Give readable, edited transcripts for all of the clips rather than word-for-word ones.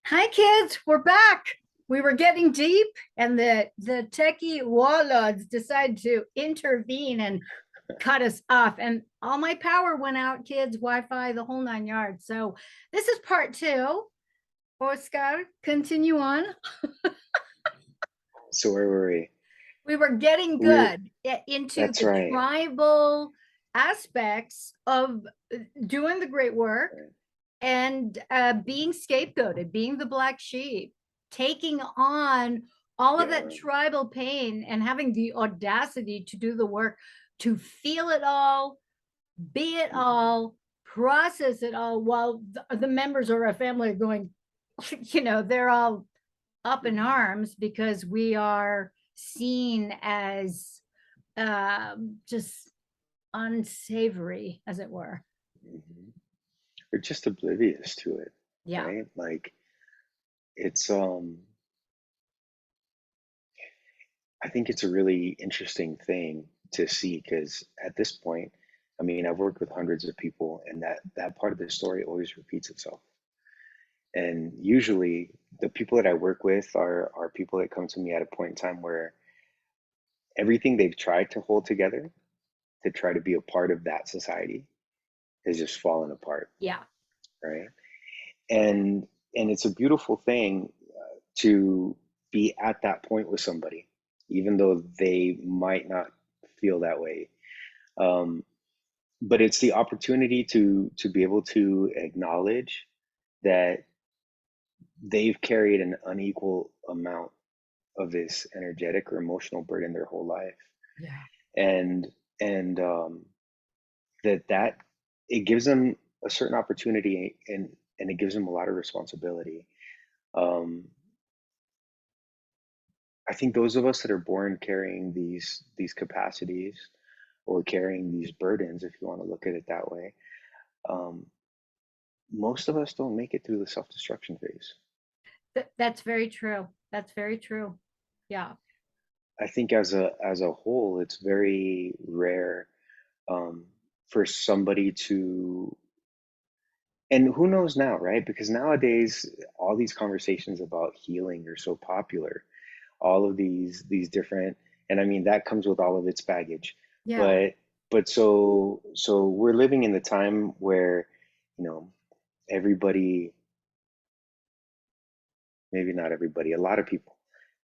Hi, kids. We're back. We were getting deep, and the techie warlords decided to intervene and cut us off. And all my power went out, kids, Wi-Fi, the whole nine yards. So this is part two. Oscar, continue on. So where were we? We were getting We're good into That's the right. tribal aspects of doing the great work Right. and being scapegoated, being the black sheep, taking on all of Yeah, that right. tribal pain and having the audacity to do the work, to feel it all, be it Mhm. all, process it all, while the members of our family are going, they're all up in Mhm. arms because we are seen as just unsavory, as it were. Mhm. We're just oblivious to it, Yeah. right? Like it's I think it's a really interesting thing to see because at this point, I mean, I've worked with hundreds of people and that part of the story always repeats itself. And usually the people that I work with are people that come to me at a point in time where everything they've tried to hold together to try to be a part of that society has just fallen apart, Yeah. right? and and it's a beautiful thing to be at that point with somebody even though they might not feel that way, um, but it's the opportunity to be able to acknowledge that they've carried an unequal amount of this energetic or emotional burden their whole life, Yeah. and and that it gives them a certain opportunity, and it gives them a lot of responsibility. um, I think those of us that are born carrying these capacities or carrying these burdens, if you want to look at it that way, um, most of us don't make it through the self-destruction phase. That's very true. That's very true. Yeah. I think as a whole, it's very rare, um, for somebody to, and who knows now, right? Because nowadays, all these conversations about healing are so popular. All of these different, and I mean that comes with all of its baggage, Yeah. but so we're living in the time where, you know, everybody, maybe not everybody, a lot of people,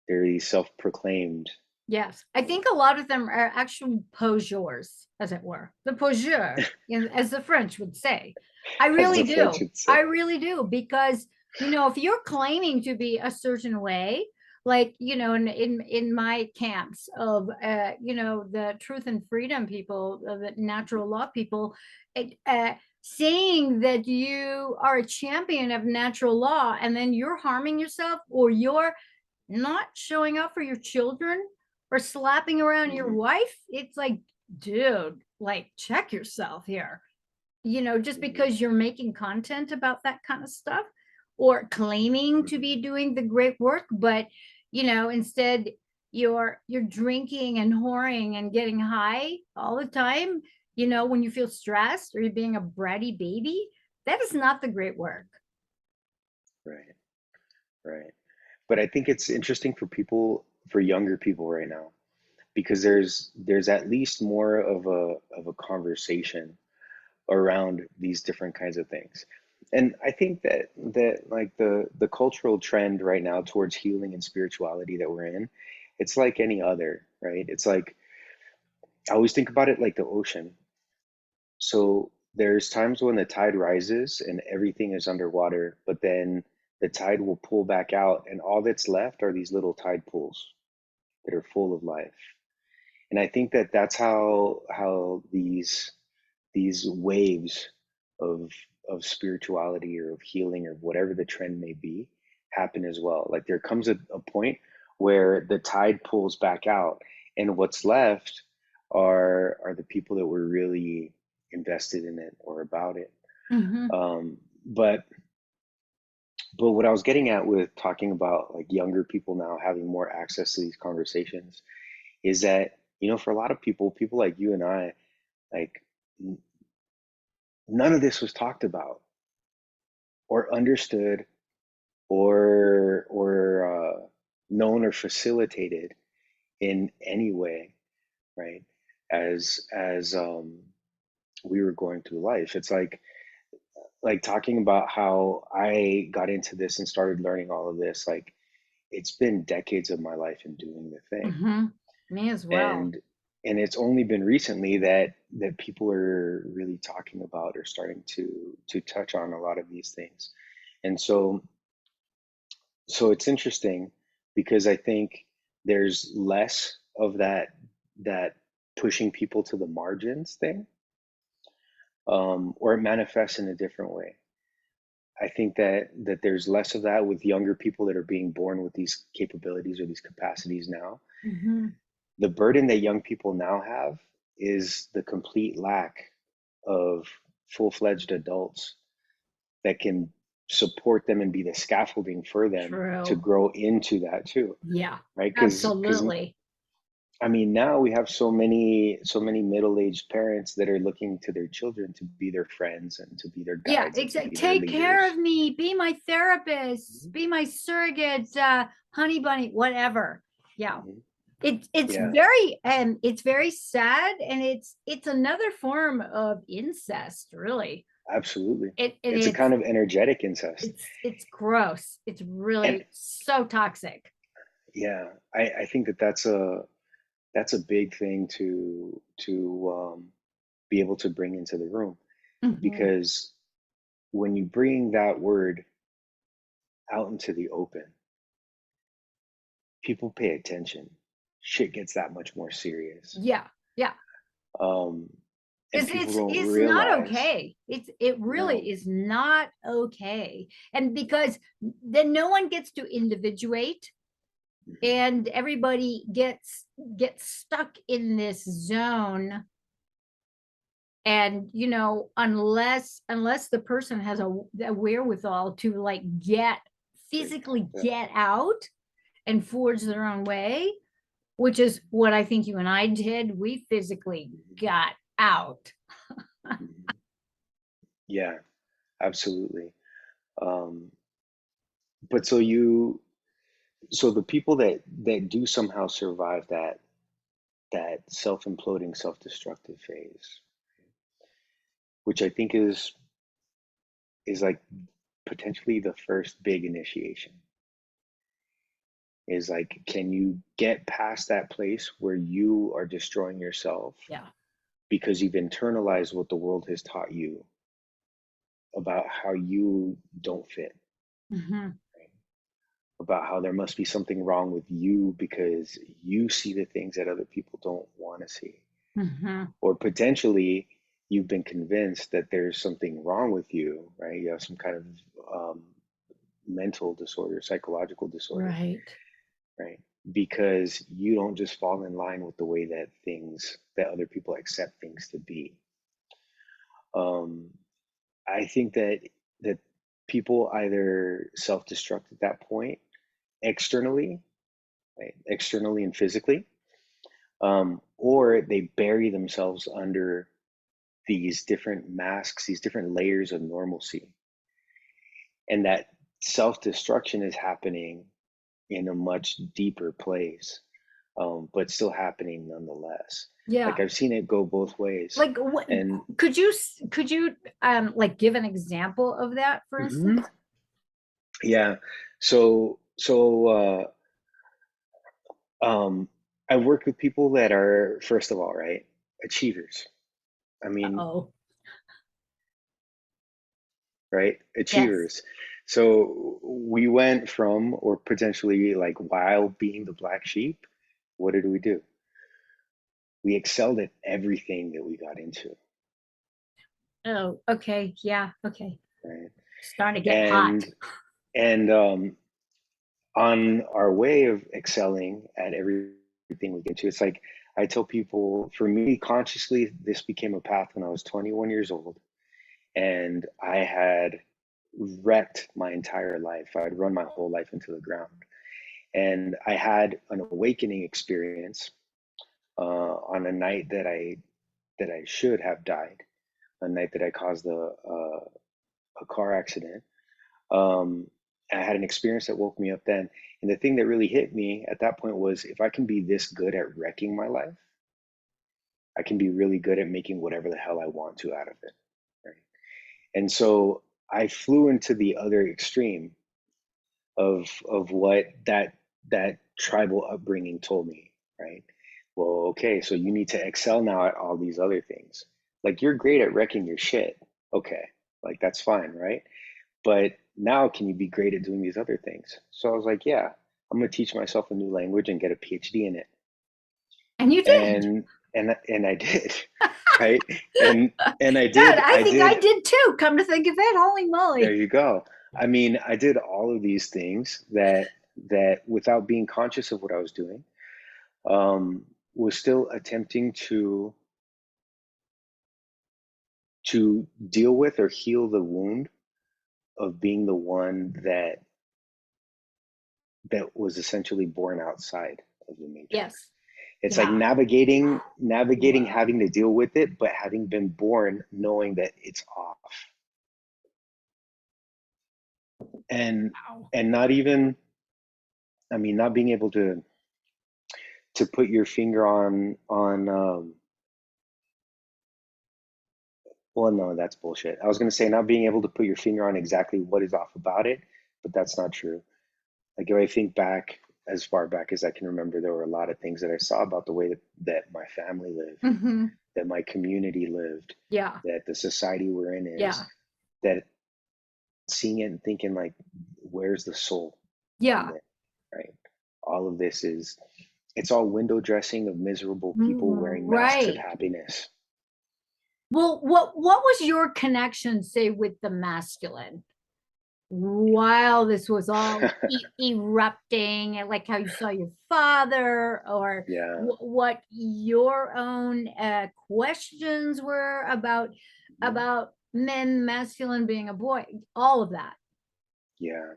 they're these self-proclaimed, Yes. I think a lot of them are actual poseurs, as it were. The poseur, as the French would say. I as really the French do. would say. I really do. Because, if you're claiming to be a certain way, like, in my camps of, the truth and freedom people, the natural law people, saying that you are a champion of natural law and then you're harming yourself, or you're not showing up for your children, or slapping around your Hmm. wife, it's like, dude, like, check yourself here. Just Hmm. because you're making content about that kind of stuff, or claiming to Hmm. be doing the great work, but instead you're drinking and whoring and getting high all the time, when you feel stressed, or you're being a bratty baby. That is not the great work. Right, right. But I think it's interesting for people, for younger people right now, because there's at least more of a conversation around these different kinds of things. And I think that like the cultural trend right now towards healing and spirituality that we're in, it's like any other, right? It's like, I always think about it like the ocean. So there's times when the tide rises and everything is underwater, but then the tide will pull back out and all that's left are these little tide pools that are full of life. And I think that that's how these waves of of spirituality or of healing or whatever the trend may be happen as well. Like there comes a point where the tide pulls back out, and what's left are the people that were really invested in it or about it. Mm-hmm. Um, but but what I was getting at with talking about like younger people now having more access to these conversations is that, for a lot of people, people like you and I, like, none of this was talked about or understood or known or facilitated in any way, right? As we were going through life. It's like talking about how I got into this and started learning all of this. Like it's been decades of my life in doing the thing, Hmm. Me as well. and it's only been recently that people are really talking about or starting to touch on a lot of these things. And so it's interesting because I think there's less of that pushing people to the margins thing, or it manifests in a different way. I think that there's less of that with younger people that are being born with these capabilities or these capacities now. Hmm. The burden that young people now have is the complete lack of full-fledged adults that can support them and be the scaffolding for them to True. grow into that too, Yeah, right? Because absolutely. I mean, now we have so many middle-aged parents that are looking to their children to be their friends and to be their Yeah, guides and to exactly. be their Take care of leaders. me, be my therapist, Mhm, be my surrogate, honey bunny, whatever. Yeah. mhm. Yeah, It's very sad, and it's another form of incest, really. absolutely. It and It's a kind of energetic incest. it's gross. It's And really so toxic. yeah, I think that's a big thing to be able to bring into the room, Mhm. because when you bring that word out into the open, people pay attention. Shit gets that much more serious. Yeah, yeah. Um, and It's people it's don't it's not realize, okay. It no, really is not okay. And because then no one gets to individuate, mhm, and everybody gets stuck in this zone. And unless the person has a wherewithal to like get physically yeah, get out and forge their own way, which is what I think you and I did. We physically mhm, got out. mhm. Yeah, absolutely. Um, but so the people that do somehow survive that self-imploding, self-destructive phase, which I think is like potentially the first big initiation, is like, can you get past that place where you are destroying yourself Yeah. because you've internalized what the world has taught you about how you don't fit, Hmm. right? About how there must be something wrong with you because you see the things that other people don't want to see. Hmm. Or potentially you've been convinced that there's something wrong with you, right? You have some kind of mental disorder, psychological disorder, Right. right? Because you don't just fall in line with the way that other people accept things to be. Um, I think that people either self-destruct at that point externally, right? Externally and physically, or they bury themselves under these different masks, these different layers of normalcy, and that self-destruction is happening in a much deeper place, but still happening nonetheless. Like Yeah. I've seen it go both ways. Like what And could you like give an example of that, for mhm, instance? yeah, so I work with people that are, first of all, right, achievers. I mean, Oh, right, yes. achievers. So we went from, or potentially like while being the black sheep, what did we do? We excelled at everything that we got into, Oh, okay. Yeah. Okay. right? Starting to get hot. And and on our way of excelling at everything we get to, it's like I tell people, for me, consciously, this became a path when I was 21 years old, and I had wrecked my entire life. I'd run my whole life into the ground, and I had an awakening experience on a night that I should have died, a night that I caused a car accident. Um, I had an experience that woke me up then. And the thing that really hit me at that point was, if I can be this good at wrecking my life, I can be really good at making whatever the hell I want to out of it. Right. And so I flew into the other extreme of what that tribal upbringing told me, right? Well, okay, so you need to excel now at all these other things. Like, you're great at wrecking your shit. Okay, like that's fine, right? But now can you be great at doing these other things? So I was like, yeah, I'm gonna teach myself a new language and get a PhD in it. And you did. And I did, right? And I God, did I I think I did did too. Come to think of it, holy There moly. you go. I mean, I did all of these things that without being conscious of what I was doing, was still attempting to deal with or heal the wound of being the one that was essentially born outside of the matrix. Yes. It's like Yeah. navigating Wow. having to deal with it, but having been born knowing that it's off. And Wow. and not even, I mean, not being able to put your finger on well, no, that's bullshit. I was going to say not being able to put your finger on exactly what is off about it, but that's not true. Like, if I think back, as far back as I can remember, there were a lot of things that I saw about the way that my family lived, Hmm. that my community lived, Yeah. that the society we're in is, Yeah. that seeing it and thinking like, where's the soul in Yeah. there, right? All of this is, it's all window dressing of miserable people wearing masks of Right. happiness. Well, what was your connection, say, with the masculine while this was all erupting, and like how you saw your father, or Yeah. what your own questions were about men, masculine being a boy, all of that. Yeah.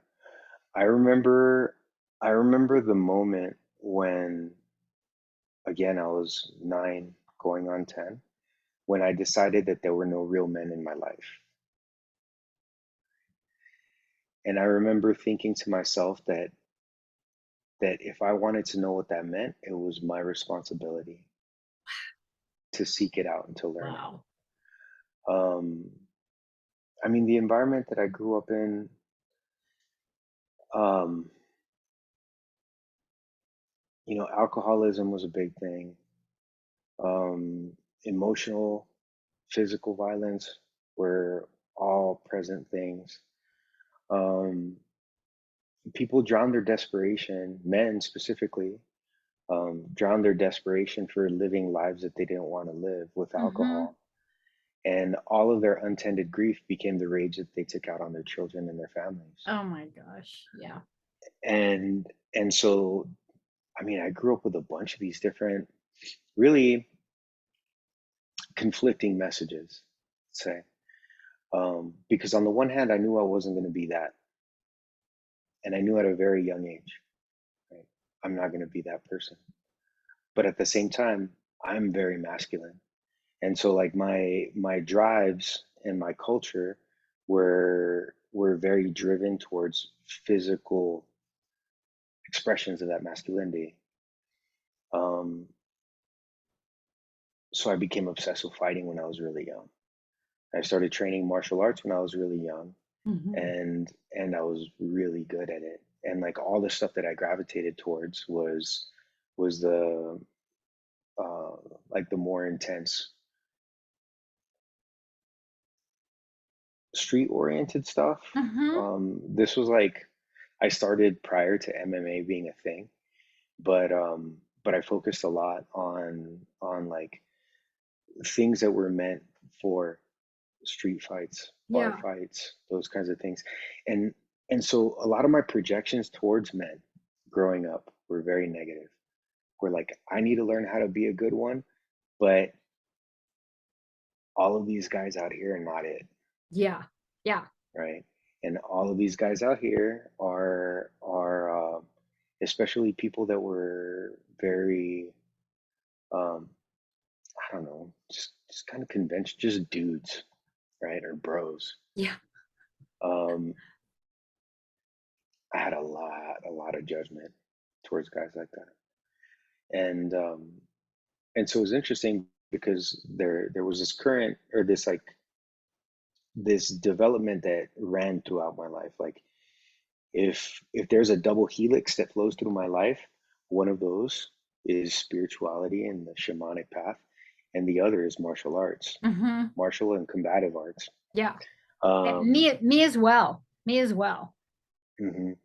I remember I remember the moment when, again, I was 9 going on 10, when I decided that there were no real men in my life. And I remember thinking to myself that if I wanted to know what that meant, it was my responsibility to seek it out and to learn it. Wow. Um, I mean, the environment that I grew up in, um, alcoholism was a big thing. Um, Emotional, physical violence were all present things. Um, People drown their desperation, men specifically, drown their desperation for living lives that they didn't want to live with Hmm. alcohol. And all of their untended grief became the rage that they took out on their children and their families. Oh my gosh. Yeah. And and so, I mean, I grew up with a bunch of these different, really conflicting messages, say. Because on the one hand, I knew I wasn't going to be that, and I knew at a very young age, right, I'm not going to be that person. But at the same time, I'm very masculine, and so like my drives and my culture were very driven towards physical expressions of that masculinity. Um, so I became obsessed with fighting when I was really young. I started training martial arts when I was really young, Hmm. and I was really good at it. And like all the stuff that I gravitated towards was the uh, like the more intense street oriented stuff. Hmm. This was like, I started prior to MMA being a thing, but I focused a lot on like things that were meant for street fights, bar Yeah. fights, those kinds of things. And and so a lot of my projections towards men growing up were very negative. Were like, I need to learn how to be a good one, but all of these guys out here are not it, Yeah. Yeah. right? And all of these guys out here are especially people that were very I don't know, just kind of conventional, just dudes, right, or bros. Yeah. Um, I had a lot of judgment towards guys like that. And and so it was interesting because there was this current, or this like this development that ran throughout my life. Like if there's a double helix that flows through my life, one of those is spirituality and the shamanic path, and the other is martial arts, Hmm. martial and combative arts. Yeah. And Um, me as well. Me as well. mhm,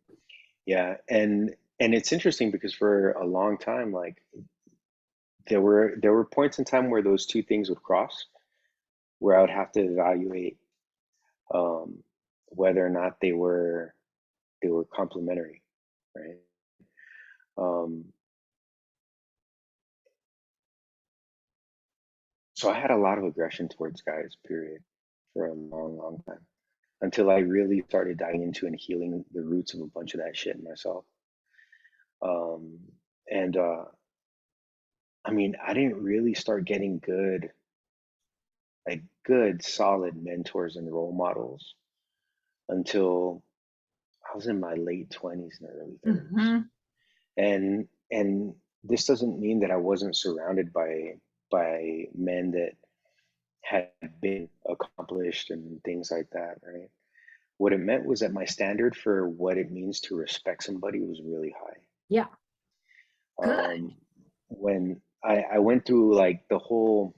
yeah, and it's interesting because for a long time, like there were points in time where those two things would cross, where I would have to evaluate um, whether or not they were complementary, right? Um, so I had a lot of aggression towards guys, period, for a long, long time until I really started diving into and healing the roots of a bunch of that shit in myself. Um, and I mean, I didn't really start getting good, like good, solid mentors and role models until I was in my late 20s and early 30s. Hmm. And this doesn't mean that I wasn't surrounded by men that had been accomplished and things like that, right? What it meant was that my standard for what it means to respect somebody was really high. Yeah. Good. Um, when I went through like the whole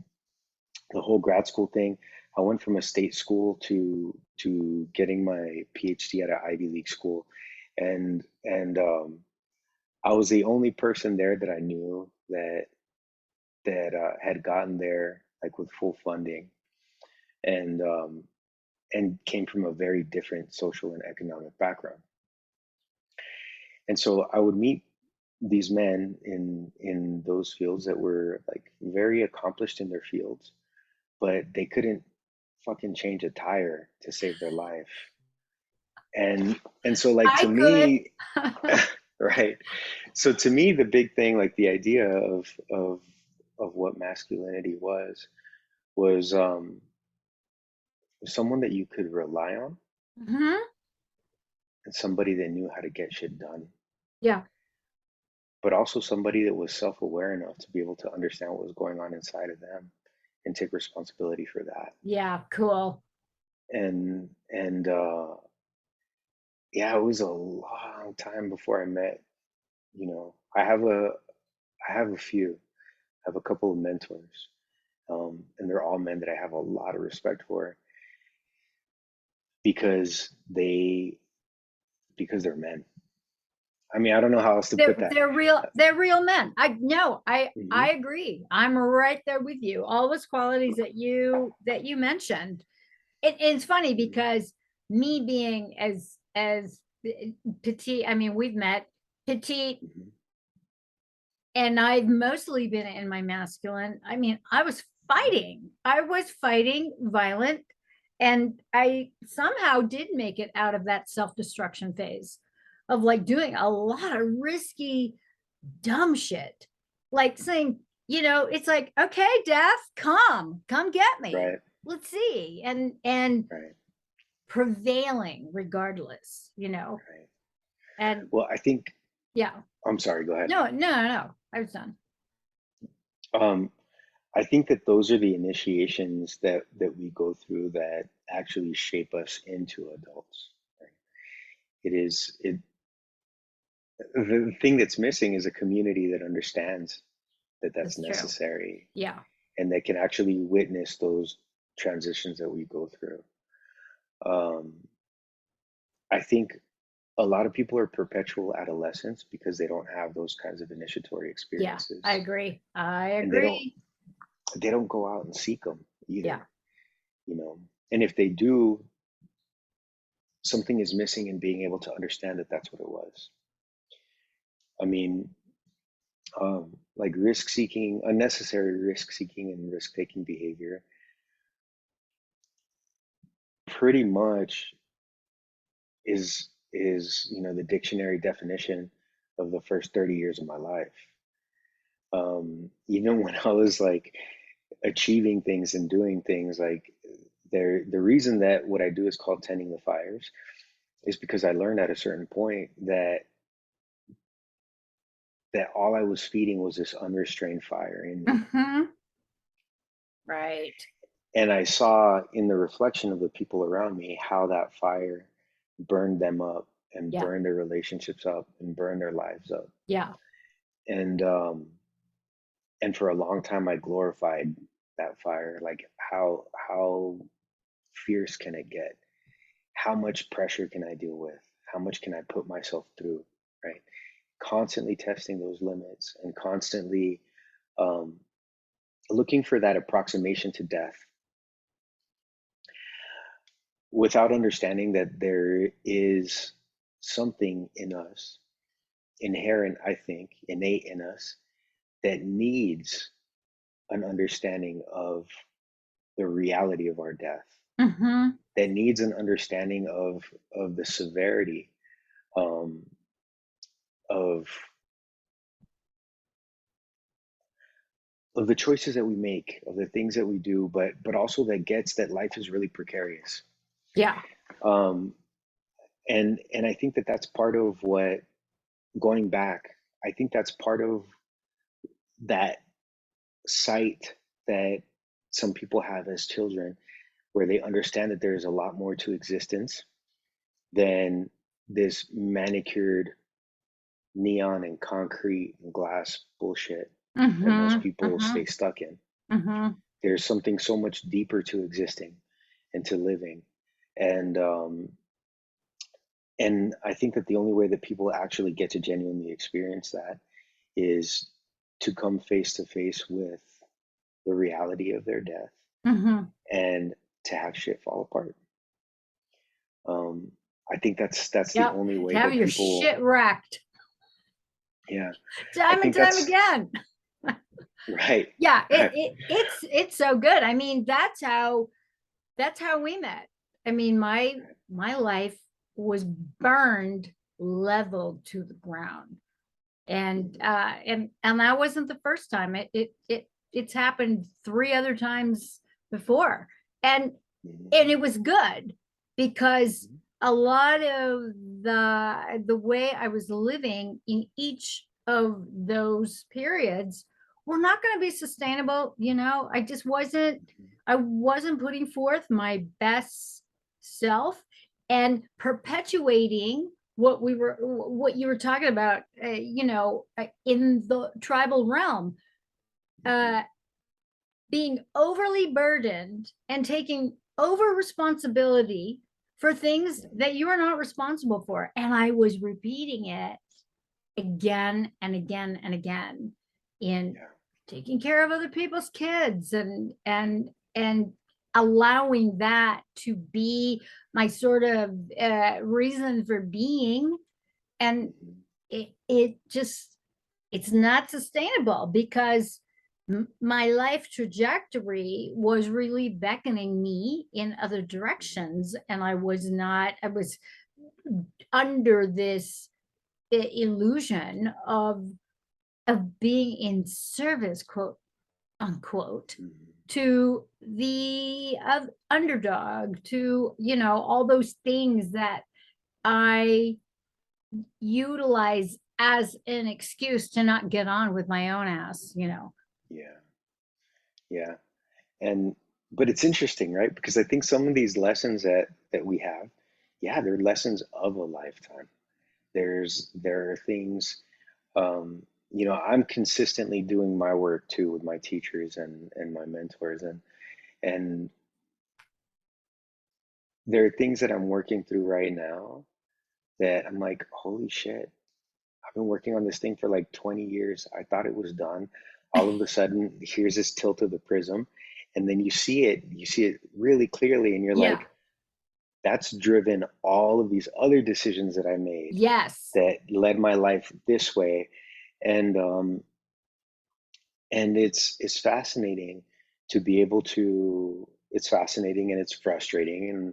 grad school thing, I went from a state school to getting my PhD at an Ivy League school, and I was the only person there that I knew that had gotten there like with full funding, and and came from a very different social and economic background. And so I would meet these men in those fields that were like very accomplished in their fields, but they couldn't fucking change a tire to save their life. And so like to I could. me, right? So to me, the big thing, like the idea of what masculinity was someone that you could rely on, Hmm. and somebody that knew how to get shit done, Yeah. but also somebody that was self-aware enough to be able to understand what was going on inside of them and take responsibility for that. Yeah. Cool. And yeah, it was a long time before I met, I have a few, I have a couple of mentors, and they're all men that I have a lot of respect for because they're men. I mean, I don't know how else to put that. They're real men. I no, Mhm, I agree. I'm right there with you. All those qualities that you mentioned. It's funny mhm, because me being as petite, I mean, we've met petite, mhm. and I've mostly been in my masculine. I mean, I was fighting. I was fighting violent, and I somehow did make it out of that self-destruction phase of like doing a lot of risky dumb shit. Like saying, it's like, okay, death, come get me. Right, Let's see. And right, prevailing regardless, right. and Well, I think, yeah. I'm sorry, go ahead. No, I was done. Um, I think that those are the initiations that we go through that actually shape us into adults. Right? The thing that's missing is a community that understands that that's That's true. necessary Yeah. and that can actually witness those transitions that we go through. Um, I think a lot of people are perpetual adolescents because they don't have those kinds of initiatory Yeah, I experiences, agree. I and they don't agree. they don't go out and seek them Yeah. either, you know. And if they do, something is missing in being able to understand that that's what it was. I mean, like risk seeking, unnecessary risk seeking, and risk taking behavior pretty much is the dictionary definition of the first 30 years of my life. Even when I was like achieving things and doing things, like the reason that what I do is called tending the fires is because I learned at a certain point that all I was feeding was this unrestrained fire in me. Mm-hmm. Right. And I saw in the reflection of the people around me how that fire burned them up and Yeah. burned their relationships up and burned their lives up. Yeah. And for a long time I glorified that fire. Like how fierce can it get? How much pressure can I deal with? How much can I put myself through? Right? Constantly testing those limits and constantly um, looking for that approximation to death without understanding that there is something in us, inherent, I think, innate in us, that needs an understanding of the reality of our death, Mm-hmm. that needs an understanding of the severity um, of the choices that we make, of the things that we do, but also that gets that life is really precarious. Yeah. Um, and I think that that's part of what, going back, I think that's part of that sight that some people have as children, where they understand that there's a lot more to existence than this manicured neon and concrete and glass bullshit that most Mm-hmm. people Mm-hmm. stay stuck in. Mm-hmm. There's something so much deeper to existing and to living. And I think that the only way that people actually get to genuinely experience that is to come face to face with the reality of their death Mm-hmm. and to have shit fall apart. Um, I think that's the Yep. only To way have that your people, shit wracked yeah, I time and think time that's again. right. Yeah, it's so good. I mean, that's how we met. I mean, my life was burned leveled to the ground. And that wasn't the first time. It's happened three other times before. And it was good because a lot of the way I was living in each of those periods were not going to be sustainable. I just wasn't putting forth my best self and perpetuating what you were talking about, in the tribal realm, uh being overly burdened and taking over responsibility for things that you are not responsible for. And I was repeating it again and again and again in Yeah. taking care of other people's kids and allowing that to be my sort of reason for being. And it just, it's not sustainable because my life trajectory was really beckoning me in other directions, and I was under this illusion of being in service, quote unquote, to the underdog, to all those things that I utilize as an excuse to not get on with my own ass. Yeah. Yeah. And but it's interesting, right? Because I think some of these lessons that we have, yeah, they're lessons of a lifetime. There are things, I'm consistently doing my work too with my teachers and my mentors, and there are things that I'm working through right now that I'm like, holy shit, I've been working on this thing for like 20 years. I thought it was done. All of a sudden, here's this tilt of the prism. And then you see it really clearly, and you're Yeah. like, that's driven all of these other decisions that I made Yes. that led my life this way. And it's fascinating to be able to, it's fascinating and it's frustrating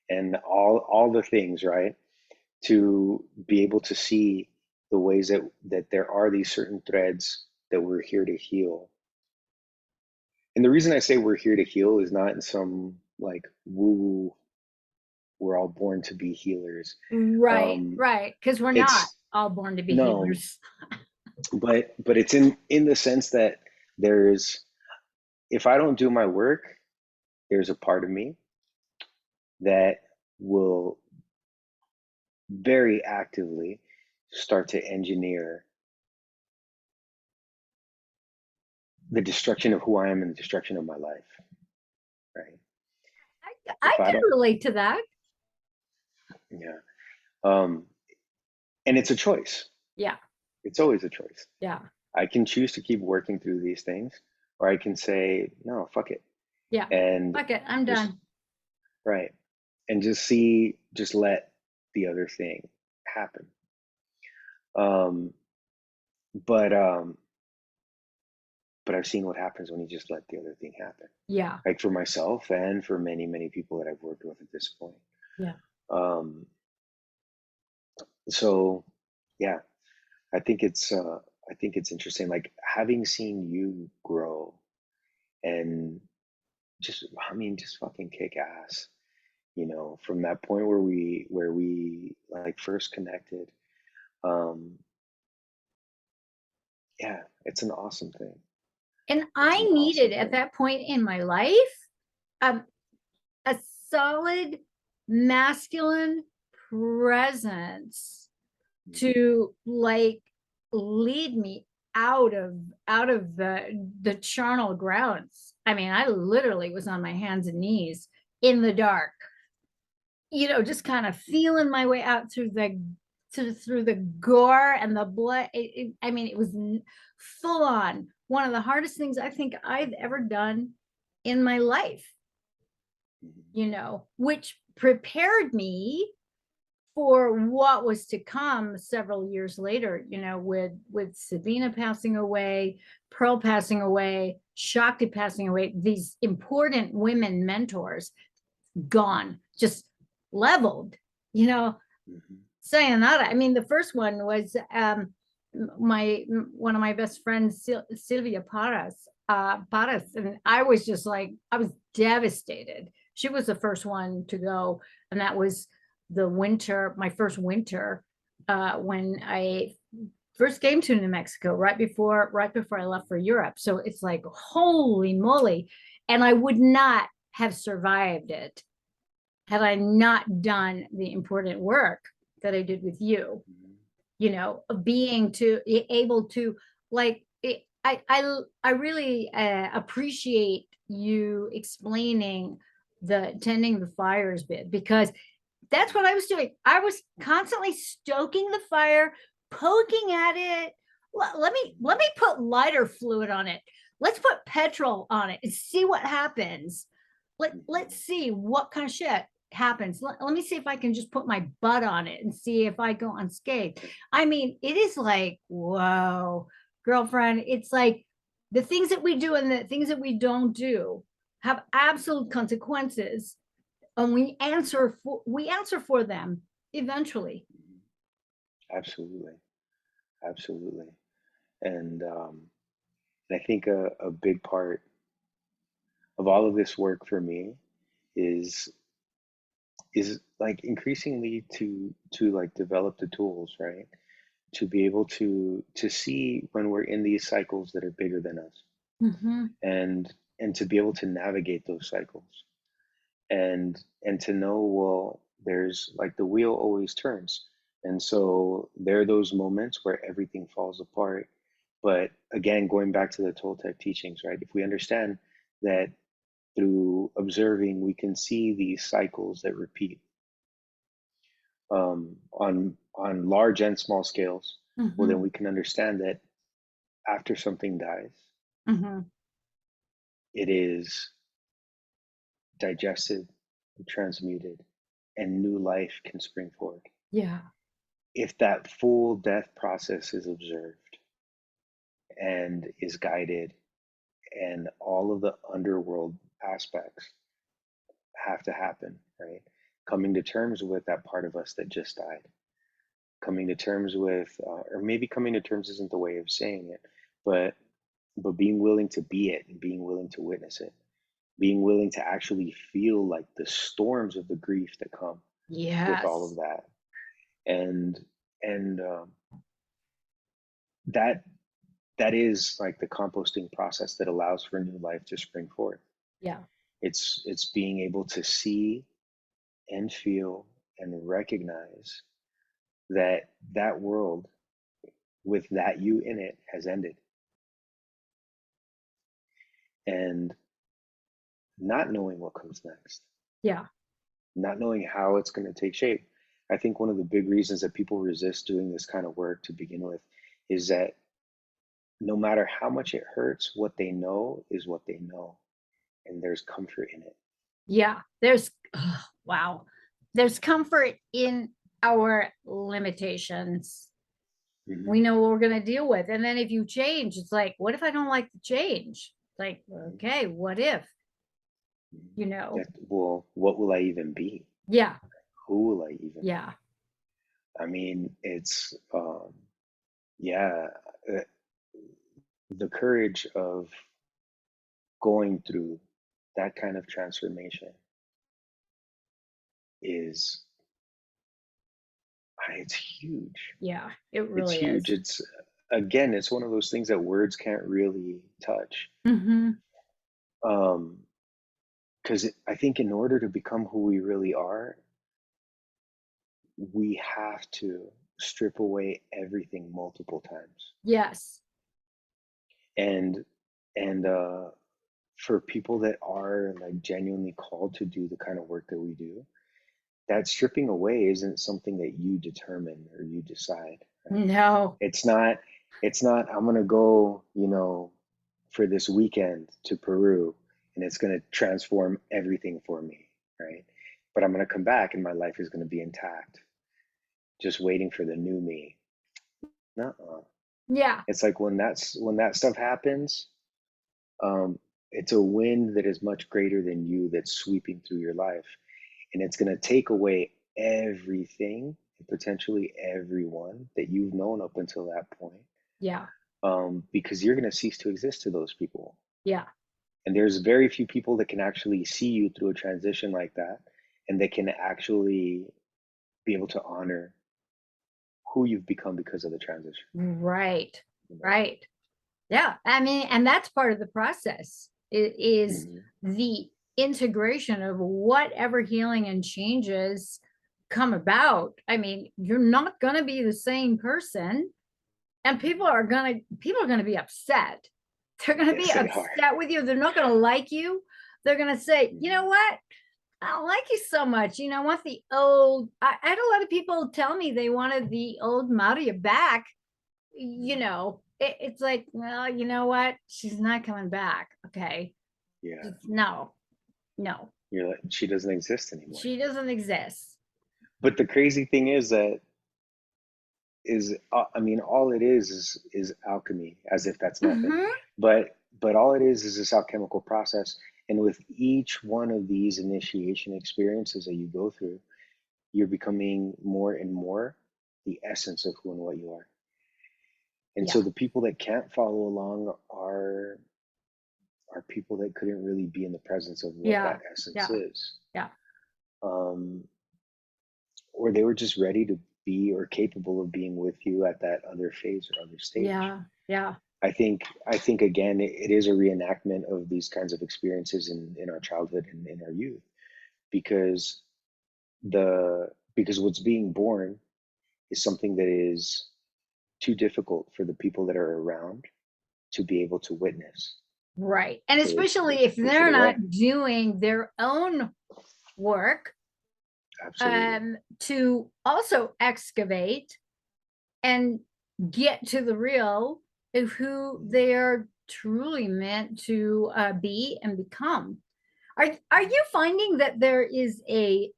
and all the things, right? To be able to see the ways that there are these certain threads that we're here to heal. And the reason I say we're here to heal is not in some like woo we're all born to be healers. Right, Um, right. Because we're not it's all born to be no, healers. but it's in the sense that there's, if I don't do my work, there's a part of me that will very actively start to engineer the destruction of who I am and the destruction of my life, right? I If I can don't, relate to that. yeah. Um, and it's a choice. Yeah, It's always a choice. yeah, I can choose to keep working through these things, or I can say, no, fuck it. yeah. And Fuck it, I'm just, done. right. And just let the other thing happen. Um, but, um, but I've seen what happens when you just let the other thing happen. Yeah, Like for myself and for many, many people that I've worked with at this point. yeah. Um, so yeah, I think it's interesting, like having seen you grow and just, I mean, just fucking kick ass, from that point where we like first connected. Um, yeah, it's an awesome thing. And It's I an needed awesome at thing. that point in my life um, a solid masculine presence Mhm. to like lead me out of the charnel grounds. I mean, I literally was on my hands and knees in the dark, just kind of feeling my way out through the gore and the blood. I mean, it was full on one of the hardest things I think I've ever done in my life, Mhm. which prepared me for what was to come several years later, with Sabina passing away, Pearl passing away, Shakti passing away, these important women mentors gone, just leveled, you know, Mhm. sayonara. I mean, the first one was my one of my best friends, Sylvia Paras, and I was just like, I was devastated. She was the first one to go, and that was my first winter, when I first came to New Mexico, right before I left for Europe. So it's like, holy moly, and I would not have survived it had I not done the important work that I did with you, Mhm. of being to able to like it, I really appreciate you explaining the tending the fires bit, because that's what I was doing. I was constantly stoking the fire, poking at it. Let me put lighter fluid on it. Let's put petrol on it and see what happens. Let's Mhm. see what kind of shit happens. Let me see if I can just put my butt on it and see if I go unscathed. I mean, it is like, whoa, girlfriend. It's like the things that we do and the things that we don't do have absolute consequences, and we answer for them eventually. Mhm. Absolutely, absolutely. And I think a big part of all of this work for me is is like increasingly to like develop the tools, right? To be able to see when we're in these cycles that are bigger than us, Mm-hmm. and to be able to navigate those cycles, and to know, well, there's like the wheel always turns, and so there are those moments where everything falls apart. But again, going back to the Toltec teachings, right? If we understand that through observing we can see these cycles that repeat, on large and small scales, well, then Mm-hmm. we can understand that after something dies, Mm-hmm. it is digested, transmuted, and new life can spring forward. Yeah. If that full death process is observed and is guided, and all of the underworld aspects have to happen, right? Coming to terms with that part of us that just died, coming to terms with, or maybe coming to terms isn't the way of saying it, but being willing to be it and being willing to witness it, being willing to actually feel like the storms of the grief that come. with all Yes. of that. And and that that is like the composting process that allows for new life to spring forth. Yeah. It's being able to see and feel and recognize that that world with that you in it has ended, and not knowing what comes next, Yeah. not knowing how it's going to take shape. I think one of the big reasons that people resist doing this kind of work to begin with is that no matter how much it hurts, what they know is what they know, and there's comfort in it. Yeah. There's, wow. There's comfort in our limitations. Hmm. We know what we're going to deal with. And then if you change, it's like, what if I don't like the change? It's like, Hmm. okay, what if, That, well, what will I even be? yeah, Who will I even be? yeah, I mean, it's yeah, uh, the courage of going through that kind of transformation is it's huge. yeah, it It's really huge. is. It's again, it's one of those things that words can't really touch. Hmm. Um, because I think in order to become who we really are, we have to strip away everything multiple times. Yes. And and for people that are like genuinely called to do the kind of work that we do, that stripping away isn't something that you determine or you decide, right? No. It's not it's not I'm going to go, for this weekend to Peru, and it's going to transform everything for me, right? But I'm going to come back and my life is going to be intact, just waiting for the new me. Nuh-uh. Yeah. It's like when that stuff happens, um, it's a wind that is much greater than you that's sweeping through your life, and it's going to take away everything and potentially everyone that you've known up until that point, Yeah. because you're going to cease to exist to those people. Yeah. And there's very few people that can actually see you through a transition like that, and they can actually be able to honor who you've become because of the transition. Right. You know? Right. Yeah. I mean, and that's part of the process. It is Hmm. the integration of whatever healing and changes come about. I mean, you're not going to be the same person, and people are going to be upset. They're going to be Yes, they are. upset with you. They're not going to like you. They're going to say, you know Hmm. what? I don't like you so much. I want the old. I had a lot of people tell me they wanted the old Maria back. It's like, well, you know what? She's not coming back. Okay. Yeah, No, no, you're like, she doesn't exist anymore. she doesn't exist. But the crazy thing is that I mean, all it is alchemy, as if that's nothing. Hmm. But all it is this alchemical process, and with each one of these initiation experiences that you go through, you're becoming more and more the essence of who and what you are. And so Yeah. the people that can't follow along are people that couldn't really be in the presence of what Yeah. that essence Yeah. is, Yeah. um, or they were just ready to be or capable of being with you at that other phase or other stage. Yeah. Yeah. I think again, it is a reenactment of these kinds of experiences in our childhood and in our youth, because because what's being born is something that is too difficult for the people that are around to be able to witness. Right. And So especially if push it they're away. not doing their own work, Absolutely. to also excavate and get to the real of who Mhm. they are truly meant to be and become. Are you finding that there is a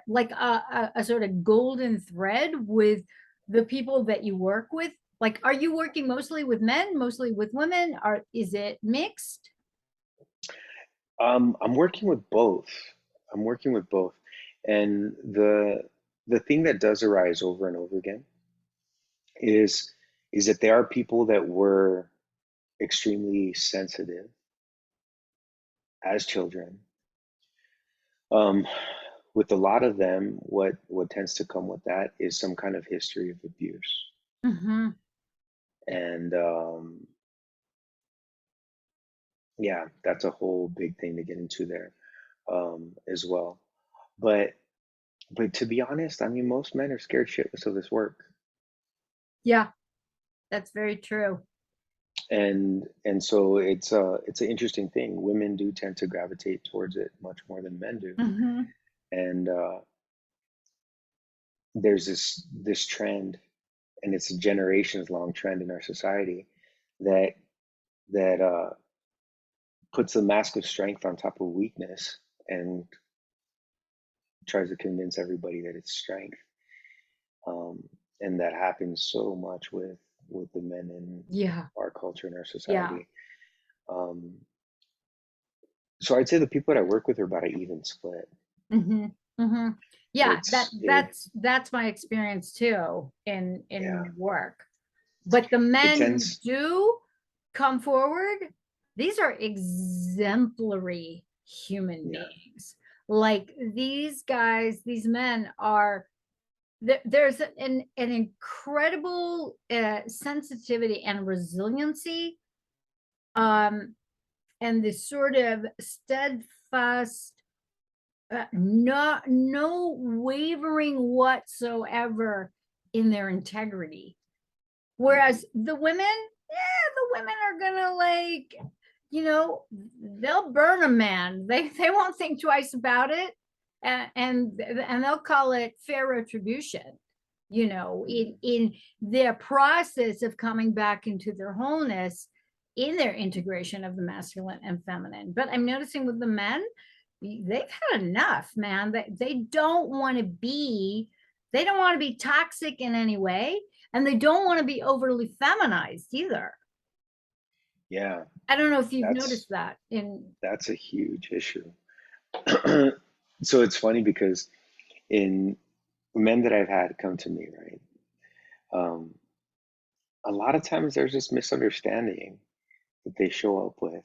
like a sort of golden thread with the people that you work with? Like, are you working mostly with men, mostly with women, or is it mixed? I'm working with both. I'm working with both, and the thing that does arise over and over again is is that there are people that were extremely sensitive as children, um, with a lot of them, what tends to come with that is some kind of history of abuse. Mm-hmm. And yeah, that's a whole big thing to get into there as well. But to be honest, I mean, most men are scared shitless of this work. Yeah, that's very true. And so it's an interesting thing. Women do tend to gravitate towards it much more than men do. Mm-hmm. And there's this trend, and it's a generations long trend in our society that that puts the mask of strength on top of weakness and tries to convince everybody that it's strength. Um, and that happens so much with the men in Yeah, our culture and our yeah. society. Um, so I'd say the people that I work with are about an even split. Mm-hmm. Mm-hmm. Yeah, It's it that's my experience too in Yeah, work. But the it men who tends. do come forward, these are exemplary human Yeah, beings. Like these guys, these men are there's an incredible sensitivity and resiliency, um and this sort of steadfast, no wavering whatsoever in their integrity. hmm, Whereas the women, yeah, the women are gonna, like, they'll burn a man. They won't think twice about it, and they'll call it fair retribution. hmm, In their process of coming back into their wholeness, in their integration of the masculine and feminine. But I'm noticing with the men, they've had enough, man. They don't want to be, they don't want to be toxic in any way, and they don't want to be overly feminized either. yeah, I don't know if you've that's noticed that in. that's a huge issue. So it's funny because in men that I've had come to me, right? Um, a lot of times there's this misunderstanding that they show up with,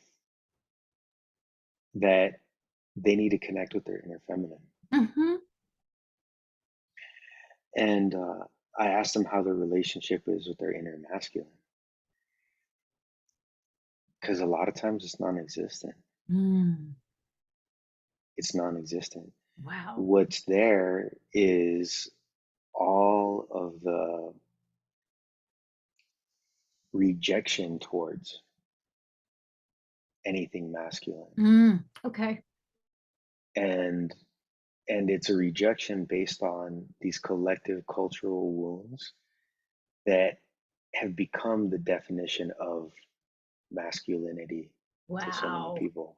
that they need to connect with their inner feminine. Mhm. And I asked them how their relationship is with their inner masculine, because a lot of times it's non-existent. Mm, It's non-existent. wow. What's there is all of the rejection towards anything masculine, Okay. and it's a rejection based on these collective cultural wounds that have become the definition of masculinity to so many Wow. people.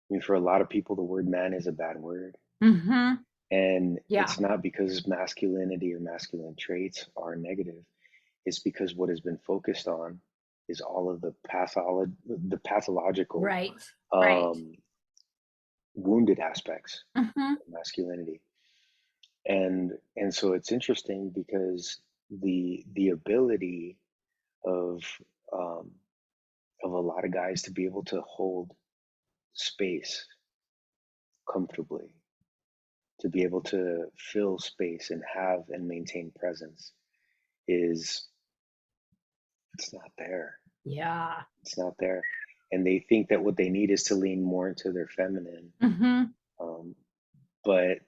I mean, for a lot of people, the word man is a bad word. Mm-hmm. And Yeah. it's not because masculinity or masculine traits are negative. It's because what has been focused on is all of the pathological, Right. Right. um, wounded aspects Mm-hmm. of masculinity. And so it's interesting because the ability of um, of a lot of guys to be able to hold space comfortably, to be able to fill space and have and maintain presence, is it's not there. Yeah. It's not there. And they think that what they need is to lean more into their feminine. Mm-hmm. Um, but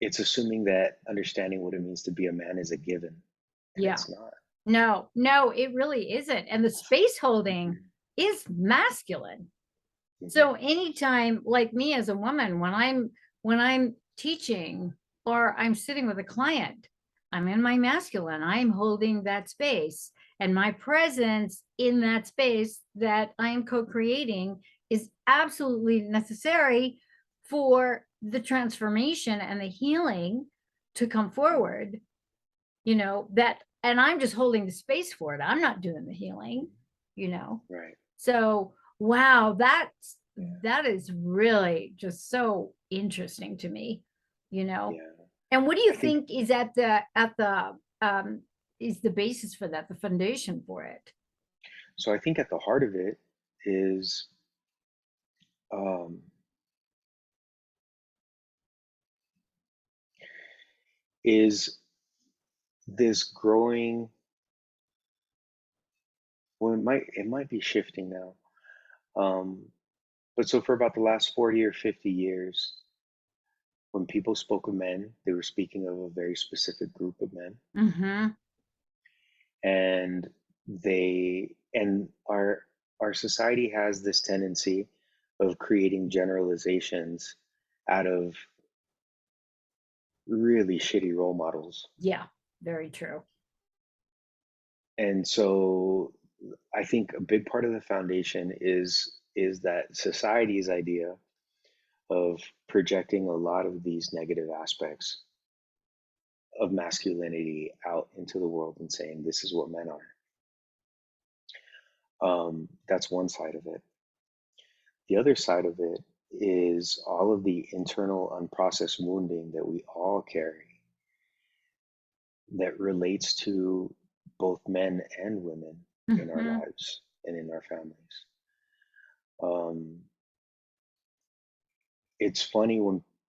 it's assuming that understanding what it means to be a man is a given, and Yeah. it's not. No, no, it really isn't. And the space holding Mhm, is masculine. mhm, So anytime, like me as a woman, when I'm teaching or I'm sitting with a client, I'm in my masculine. I'm holding that space. And my presence in that space that I am co-creating is absolutely necessary for the transformation and the healing to come mhm. forward. That, and I'm just holding the space for it. I'm not doing the healing, you know. Right. So, wow, Yeah. that is really just so interesting to me, you know. Yeah. And what do you I think think is at the is the basis for that, the foundation for it? so. I think at the heart of it is um, is this growing, well, it might be shifting now. But so for about the last 40 or 50 years, when people spoke of men, they were speaking of a very specific group of men. Mm-hmm. And our society has this tendency of creating generalizations out of really shitty role models. Yeah, very true. And so I think a big part of the foundation is that society's idea of projecting a lot of these negative aspects of masculinity out into the world and saying this is what men are. That's one side of it. The other side of it is all of the internal unprocessed wounding that we all carry that relates to both men and women in our Mm-hmm. lives and in our families. Um, it's funny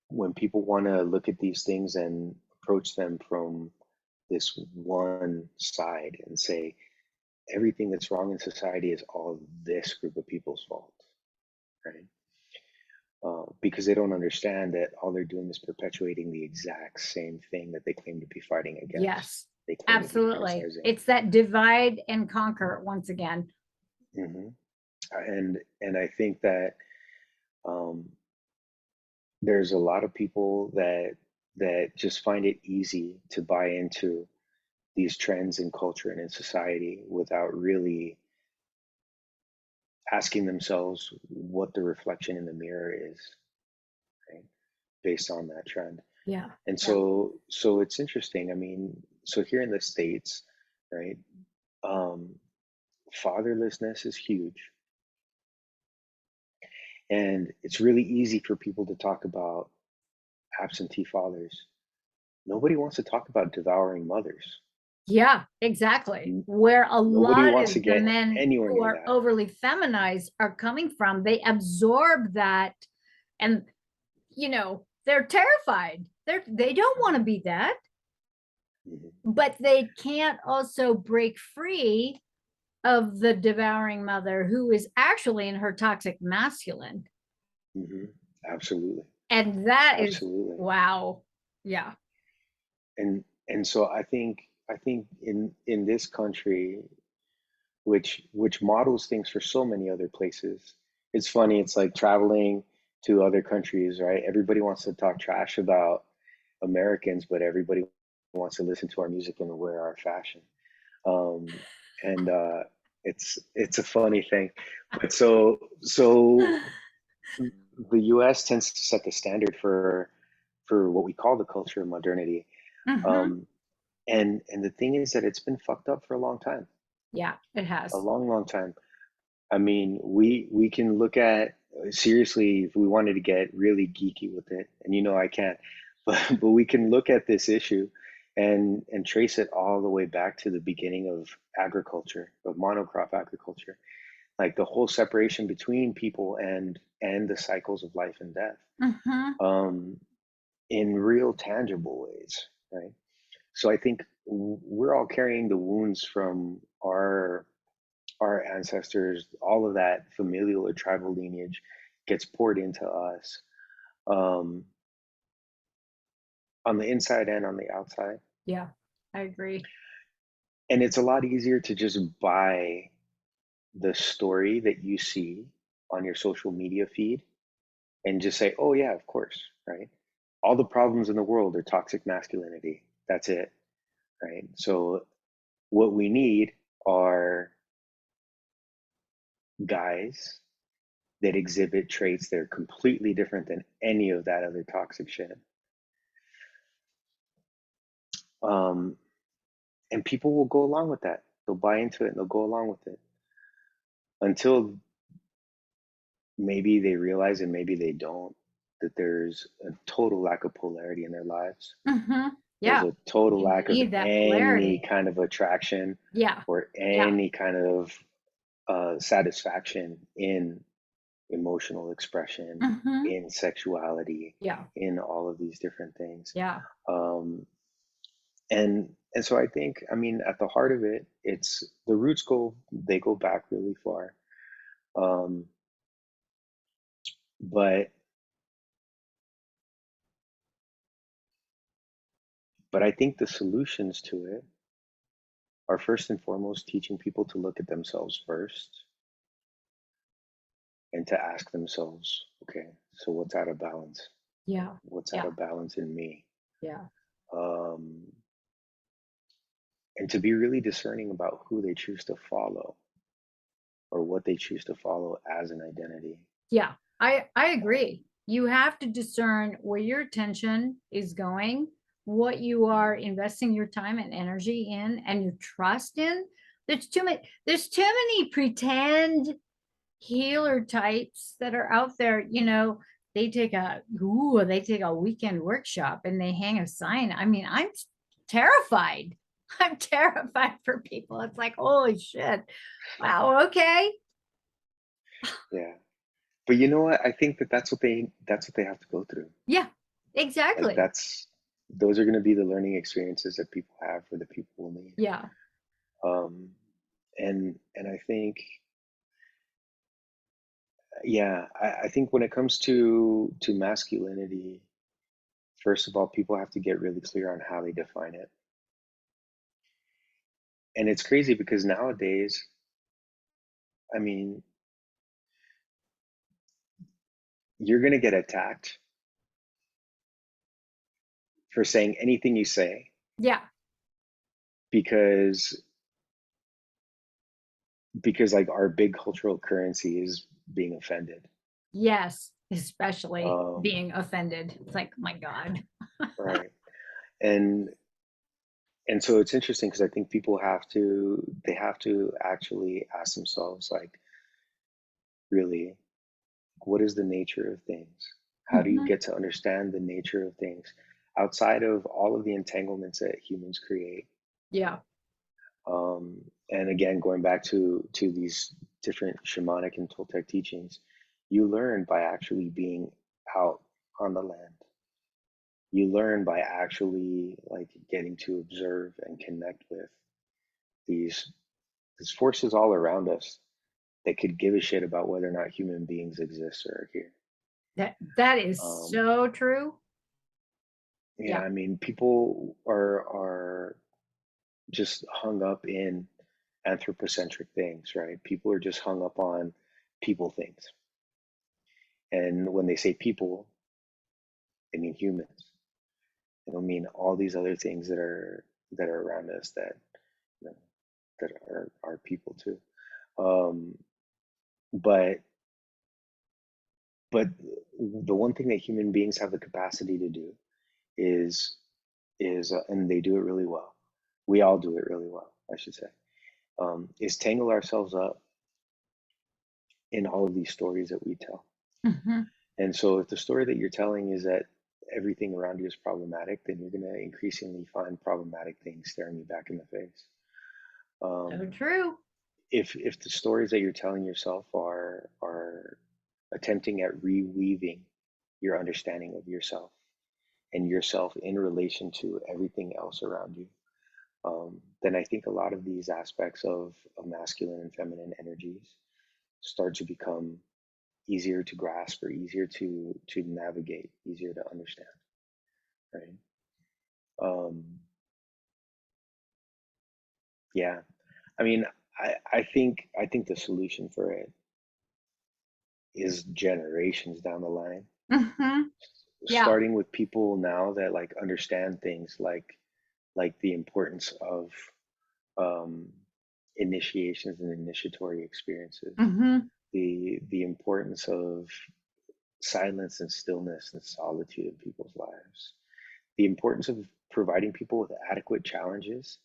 when people want to look at these things and approach them from this one side and say everything that's wrong in society is all this group of people's fault, right? Because they don't understand that all they're doing is perpetuating the exact same thing that they claim to be fighting against. Yes, They claim to be absolutely. criticizing. It's that divide and conquer once again. Hmm. And I think that um, there's a lot of people that just find it easy to buy into these trends in culture and in society without really asking themselves what the reflection in the mirror is, right? Based on that trend. Yeah. And Yeah. so it's interesting. I mean, so here in the States, right? Um, Fatherlessness is huge. And it's really easy for people to talk about absentee fathers. Nobody wants to talk about devouring mothers. Yeah, exactly. N- Where a Nobody lot wants to of the get men anywhere who near are that. overly feminized are coming from, they absorb that, and they're terrified. They don't want to be that, Mhm, but they can't also break free of the devouring mother who is actually in her toxic masculine. mhm. Absolutely, And that is, absolutely. wow. Yeah. And so I think in this country, which models things for so many other places. It's funny, it's like traveling to other countries, right? Everybody wants to talk trash about Americans, but everybody wants to listen to our music and wear our fashion. Um, and it's a funny thing. But so the US tends to set the standard for what we call the culture of modernity. Hmm. Um, and the thing is that it's been fucked up for a long time, Yeah, it a has. long time. I mean, we can look at seriously if we wanted to get really geeky with it, and I can't, but we can look at this issue and trace it all the way back to the beginning of agriculture, of monocrop agriculture, like the whole separation between people and the cycles of life and death, Hmm. um, in real tangible ways, right? So I think we're all carrying the wounds from our ancestors, all of that familial or tribal lineage gets poured into us, um, on the inside and on the outside. Yeah, I agree. And it's a lot easier to just buy the story that you see on your social media feed and just say, oh, yeah, of course, right? All the problems in the world are toxic masculinity. That's it, right? So, what we need are guys that exhibit traits that are completely different than any of that other toxic shit. Um, and people will go along with that. They'll buy into it and they'll go along with it until maybe they realize and maybe they don't that there's a total lack of polarity in their lives. Hmm. There's Yeah, a total you lack of need that any polarity. kind of attraction Yeah. or Yeah. any kind of satisfaction in emotional expression, Hmm. in sexuality, Yeah. in all of these different things. Yeah. Um, And so I think, I mean, at the heart of it, it's the roots they go back really far. Um, but but I think the solutions to it are first and foremost teaching people to look at themselves first and to ask themselves, okay, so what's out of balance? Yeah. What's out Yeah. of balance in me? Yeah. Um, and to be really discerning about who they choose to follow or what they choose to follow as an identity. Yeah. I Um, agree. You have to discern where your attention is going, what you are investing your time and energy in and your trust in. There's too many pretend healer types that are out there, they take a weekend workshop and they hang a sign. I mean, I'm terrified. I'm terrified for people. It's like, holy shit. Wow, okay. yeah. But you know what? I think that's what they have to go through. Yeah, Like exactly. those are going to be the learning experiences that people have for the people we'll meet. Yeah. Um, and I think, yeah, I think when it comes to masculinity, first of all, people have to get really clear on how they define it. And it's crazy because nowadays, I mean, you're going to get attacked for saying anything you say Yeah. because like our big cultural currency is being offended. Yes. Especially Um, being offended. It's like, my God. right. And so it's interesting because I think people have to actually ask themselves, like, really, what is the nature of things? How do you Mhm. get to understand the nature of things outside of all of the entanglements that humans create? Yeah. And again, going back to these different shamanic and Toltec teachings, you learn by actually being out on the land. You learn by actually like getting to observe and connect with these these forces all around us that could give a shit about whether or not human beings exist or are here. That is Um, so true. yeah, Yeah. I mean, people are just hung up in anthropocentric things, right? People are just hung up on people things. And when they say people, they mean humans. They don't mean all these other things that are around us that you know, that are people too. Um, but but the one thing that human beings have the capacity to do is and they do it really well. We all do it really well, I should say. Is tangle ourselves up in all of these stories that we tell. Mhm. And so if the story that you're telling is that everything around you is problematic, then you're going to increasingly find problematic things staring you back in the face. So Um, true. if the stories that you're telling yourself are attempting at reweaving your understanding of yourself and yourself in relation to everything else around you, then I think a lot of these aspects of masculine and feminine energies start to become easier to grasp or easier to navigate, easier to understand, right? Um, yeah, I mean, I think the solution for it is generations down the line, Mhm. Yeah. starting with people now that like understand things like the importance of um, initiations and initiatory experiences, Mhm. the importance of silence and stillness and solitude in people's lives, the importance of providing people with adequate challenges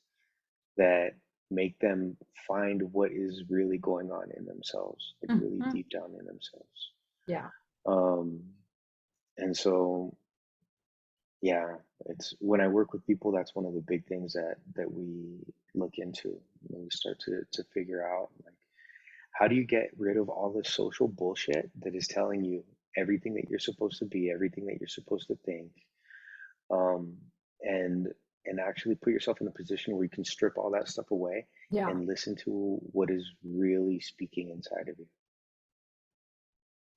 that make them find what is really going on in themselves, like really Mhm. deep down in themselves. Yeah. Um, and so, yeah, it's when I work with people, that's one of the big things that we look into. When we start to figure out like how do you get rid of all the social bullshit that is telling you everything that you're supposed to be, everything that you're supposed to think, um, and and actually put yourself in a position where you can strip all that stuff away Yeah. and listen to what is really speaking inside of you,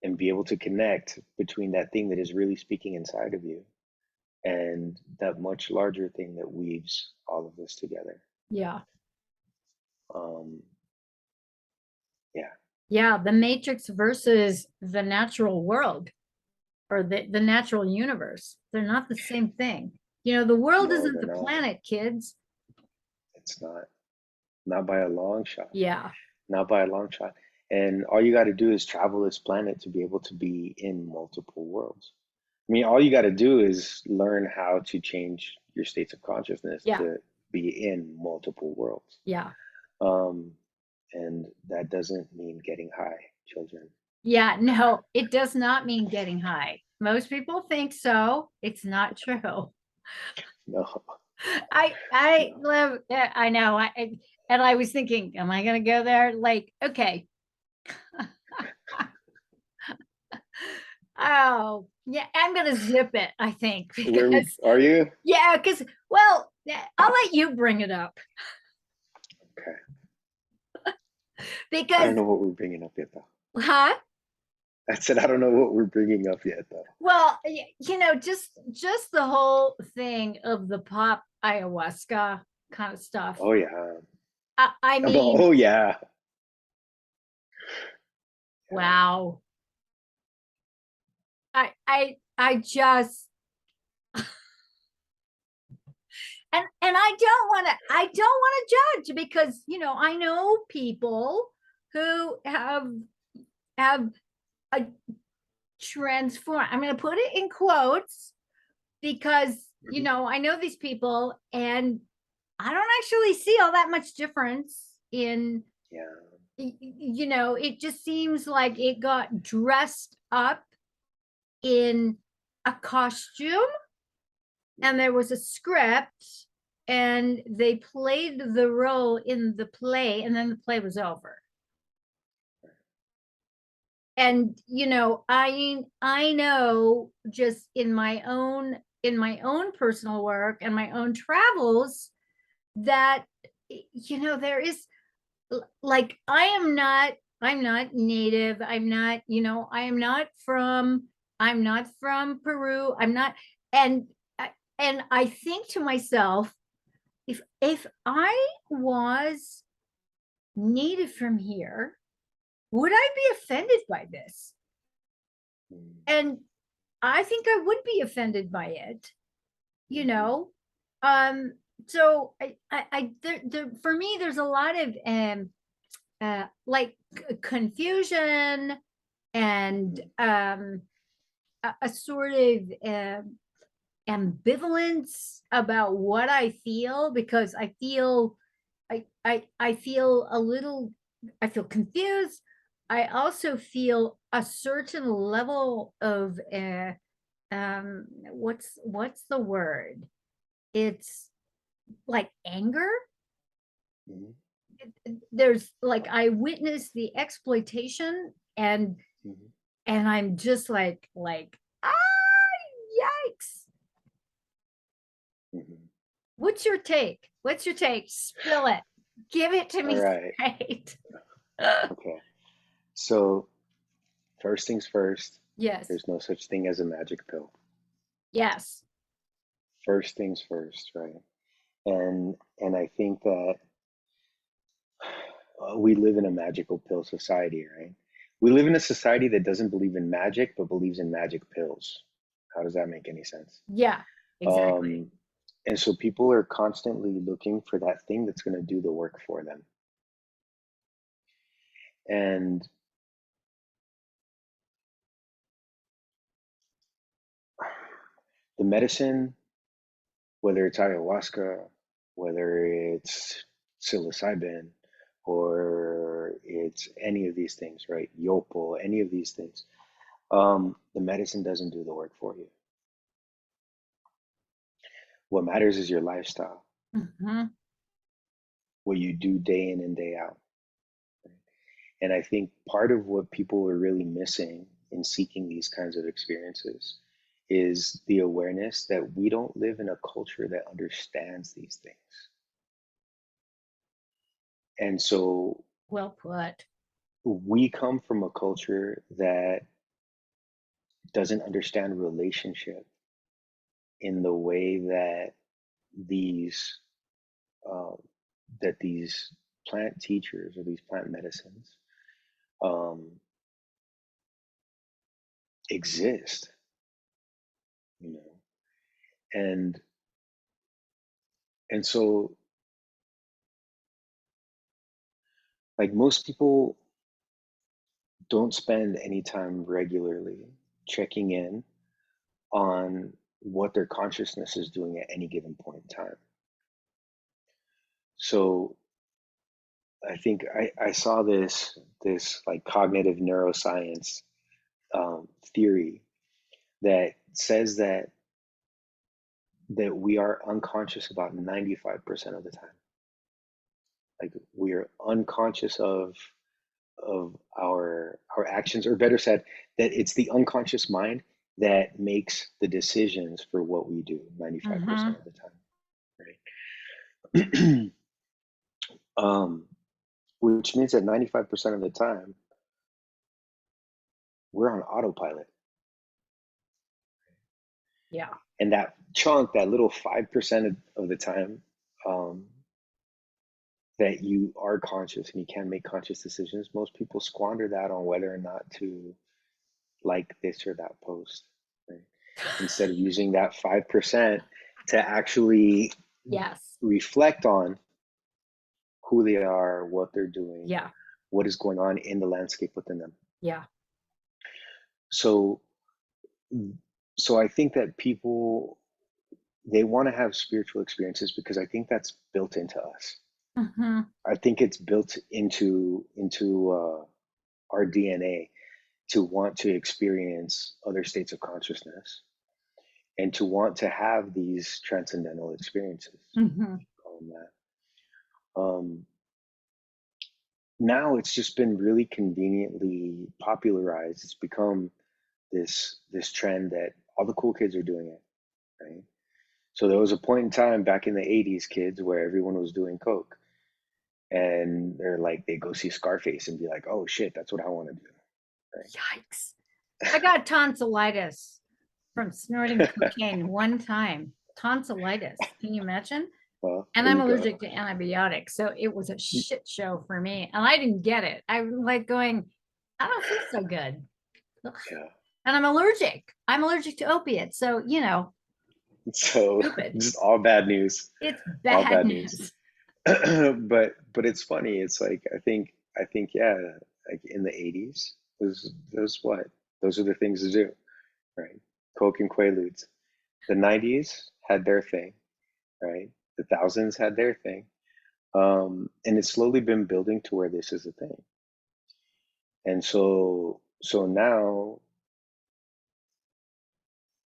and be able to connect between that thing that is really speaking inside of you and that much larger thing that weaves all of this together. Yeah. Um, yeah, Yeah. The matrix versus the natural world, or the natural universe. They're not the same thing. The world no, isn't they're the not. planet, kids. It's not by a long shot, Yeah. not by a long shot. And all you got to do is travel this planet to be able to be in multiple worlds. I mean, all you got to do is learn how to change your states of consciousness Yeah. to be in multiple worlds. Yeah. Um, and that doesn't mean getting high, children. Yeah. No, it does not mean getting high. Most people think so. It's not true. No, I no. live, I know. And I was thinking, am I going to go there? Like, okay. Oh, yeah, I'm going to zip it, I think, Where we because, are you? yeah, because, well, yeah, I'll let you bring it up Okay. I because, don't know what we're bringing up yet, though. huh? I said I don't know what we're bringing up yet, though. Well, just the whole thing of the pop ayahuasca kind of stuff. Oh yeah. I mean, Oh yeah. Yeah. wow. I just, and I don't want to judge, because I know people who have a transform, I'm going to put it in quotes, because Mhm. I know these people, and I don't actually see all that much difference in, Yeah. it just seems like it got dressed up in a costume, and there was a script, and they played the role in the play, and then the play was over. And I know, just in my own personal work and my own travels, that there is, like, I'm not native, I'm not from Peru, I'm not. And I think to myself, if I was native from here, would I be offended by this? Mm. And I think I would be offended by it, you Mhm. know. Um, so for me, there's a lot of like confusion, and Mhm. a sort of ambivalence about what I feel, because I feel confused. I also feel a certain level of what's the word? It's like anger. Mhm. There's, like, I witnessed the exploitation, Mhm. and I'm just like, ah, yikes. Mhm. What's your take? Spill it. Give it to All me right. straight. Okay. So first things first, Yes. there's no such thing as a magic pill. Yes. First things first, right? And I think that we live in a magical pill society, right? We live in a society that doesn't believe in magic but believes in magic pills. How does that make any sense? Yeah, exactly. Um, and so people are constantly looking for that thing that's going to do the work for them. And the medicine, whether it's ayahuasca, whether it's psilocybin, or it's any of these things, right? Yopo, any of these things, the medicine doesn't do the work for you. What matters is your lifestyle, Mhm. what you do day in and day out. And I think part of what people are really missing in seeking these kinds of experiences is the awareness that we don't live in a culture that understands these things. And so Well put. we come from a culture that doesn't understand relationship in the way that these um, these plant teachers or these plant medicines um, exist, you know, and so like most people don't spend any time regularly checking in on what their consciousness is doing at any given point in time. So I think I saw this like cognitive neuroscience theory that says that we are unconscious about 95% of the time. Like we are unconscious of our actions, or better said, that it's the unconscious mind that makes the decisions for what we do 95% of the time, right? Which means that 95% of the time we're on autopilot. Yeah. And that chunk, that little 5% of the time um, that you are conscious and you can make conscious decisions, most people squander that on whether or not to like this or that post, right? Instead of using that 5% to actually Yes. reflect on who they are, what they're doing, Yeah. what is going on in the landscape within them. Yeah. So, so I think that people, they want to have spiritual experiences because I think that's built into us. Mm-hmm. I think it's built into our DNA to want to experience other states of consciousness and to want to have these transcendental experiences. Mm-hmm. Call them that. Now it's just been really conveniently popularized. It's become this trend that all the cool kids are doing it, right? So there was a point in time back in the 80s, kids, where everyone was doing coke. And they're like, they go see Scarface and be like, oh shit, that's what I want to do. Yikes. I got tonsillitis from snorting cocaine one time. Tonsillitis. Can you imagine? Well, And there I'm you go. allergic to antibiotics. So it was a shit show for me. And I didn't get it. I'm like going, I don't feel so good. Ugh. Yeah. And I'm allergic. I'm allergic to opiates. So, you know, So stupid. just all bad news. It's All bad bad news. news. But it's funny. It's like I think yeah, like in the 80s, those what? Those are the things to do, right? Coke and Quaaludes. The 90s had their thing, right? The thousands had their thing. And it's slowly been building to where this is a thing. And so now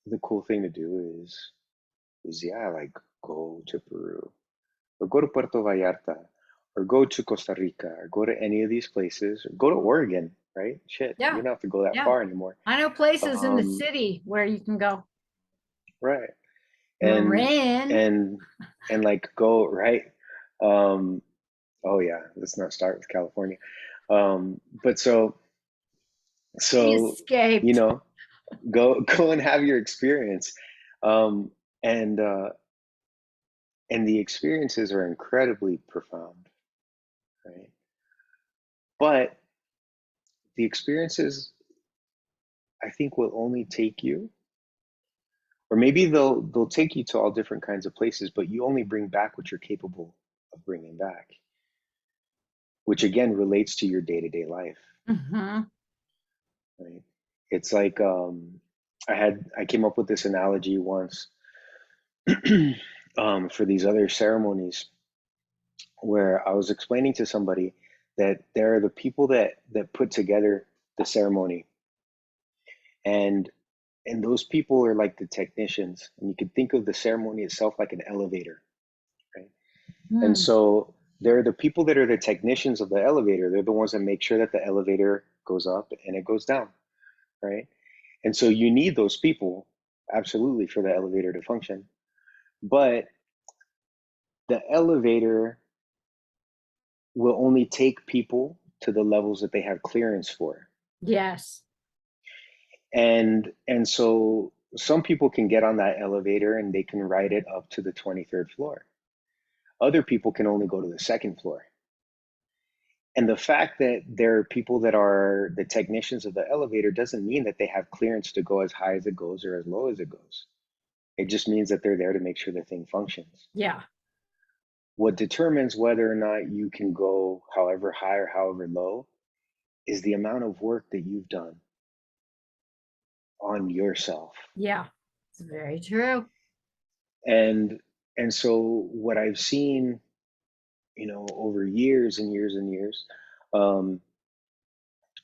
the cool thing to do is yeah, like go to Peru or go to Puerto Vallarta or go to Costa Rica or go to any of these places or go to Oregon, right? Shit, Yeah. you don't have to go that Yeah. far anymore. I know places in the Um, city where you can go. right. And Marin. and and like go right. Um, oh yeah, let's not start with California. But We so you escaped. know, go and have your experience. Um, and the experiences are incredibly profound, right? But the experiences, I think, will only take you, or maybe they'll take you to all different kinds of places, but you only bring back what you're capable of bringing back, which again relates to your day-to-day life, Mm-hmm. right? It's like I came up with this analogy once for these other ceremonies where I was explaining to somebody that there are the people that put together the ceremony, and those people are like the technicians, and you could think of the ceremony itself like an elevator, right? And Mm. so they're the people that are the technicians of the elevator. They're the ones that make sure that the elevator goes up and it goes down, right? And so you need those people absolutely, for the elevator to function. But the elevator will only take people to the levels that they have clearance for. Yes. And so some people can get on that elevator and they can ride it up to the 23rd floor. Other people can only go to the second floor. And the fact that there are people that are the technicians of the elevator doesn't mean that they have clearance to go as high as it goes or as low as it goes. It just means that they're there to make sure the thing functions. Yeah. What determines whether or not you can go however high or however low is the amount of work that you've done on yourself. Yeah. It's very true. And and so what I've seen, over years and years and years, um,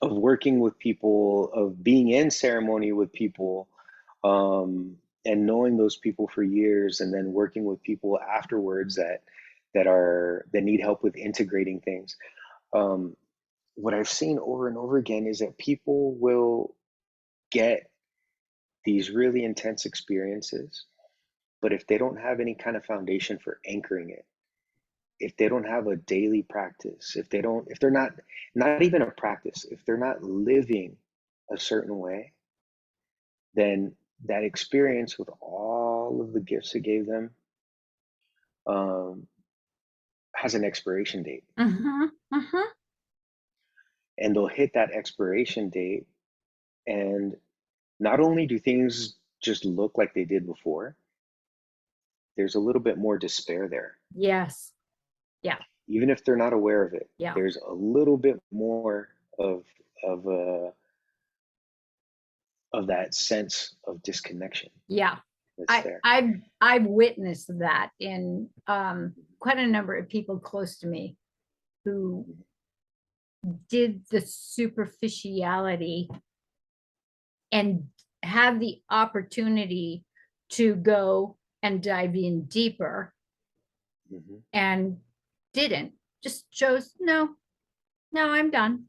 of working with people, of being in ceremony with people, and knowing those people for years, and then working with people afterwards that need help with integrating things. Um, what I've seen over and over again is that people will get these really intense experiences, but if they don't have any kind of foundation for anchoring it, if they don't have a daily practice, if they're not even a practice, if they're not living a certain way, then that experience with all of the gifts it gave them, um, has an expiration date. Mm-hmm. Mm-hmm. And they'll hit that expiration date, and not only do things just look like they did before, there's a little bit more despair there. Yes. Yeah. Even if they're not aware of it, Yeah. there's a little bit more of uh, of that sense of disconnection Yeah. that's there. I've witnessed that in quite a number of people close to me who did the superficiality and had the opportunity to go and dive in deeper Hmm. and didn't, just chose, no, I'm done.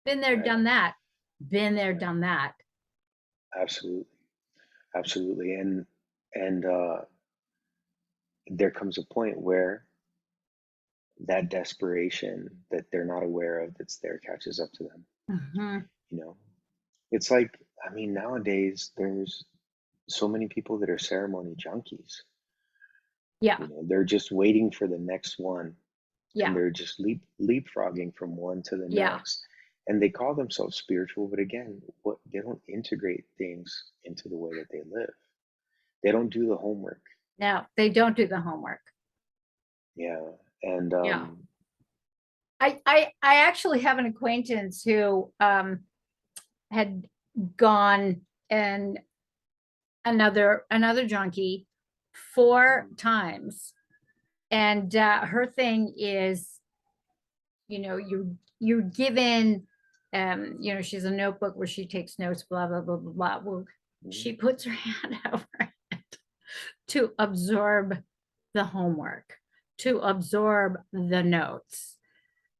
Been there, Right, done that. Been there, right. done that. Absolutely, absolutely. And there comes a point where that desperation that they're not aware of that's there catches up to them. Mm-hmm. You know, it's like, I mean, nowadays there's so many people that are ceremony junkies. Yeah. They're just waiting for the next one, and Yeah. they're just leapfrogging from one to the Yeah. next. And they call themselves spiritual, but again, what they don't integrate things into the way that they live. They don't do the homework. No, they don't do the homework. Yeah, and Yeah. I actually have an acquaintance who had gone and another junkie 4 times, and her thing is, you're given, she's a notebook where she takes notes, blah blah blah blah blah. Well, mhm, she puts her hand over it to absorb the homework, to absorb the notes.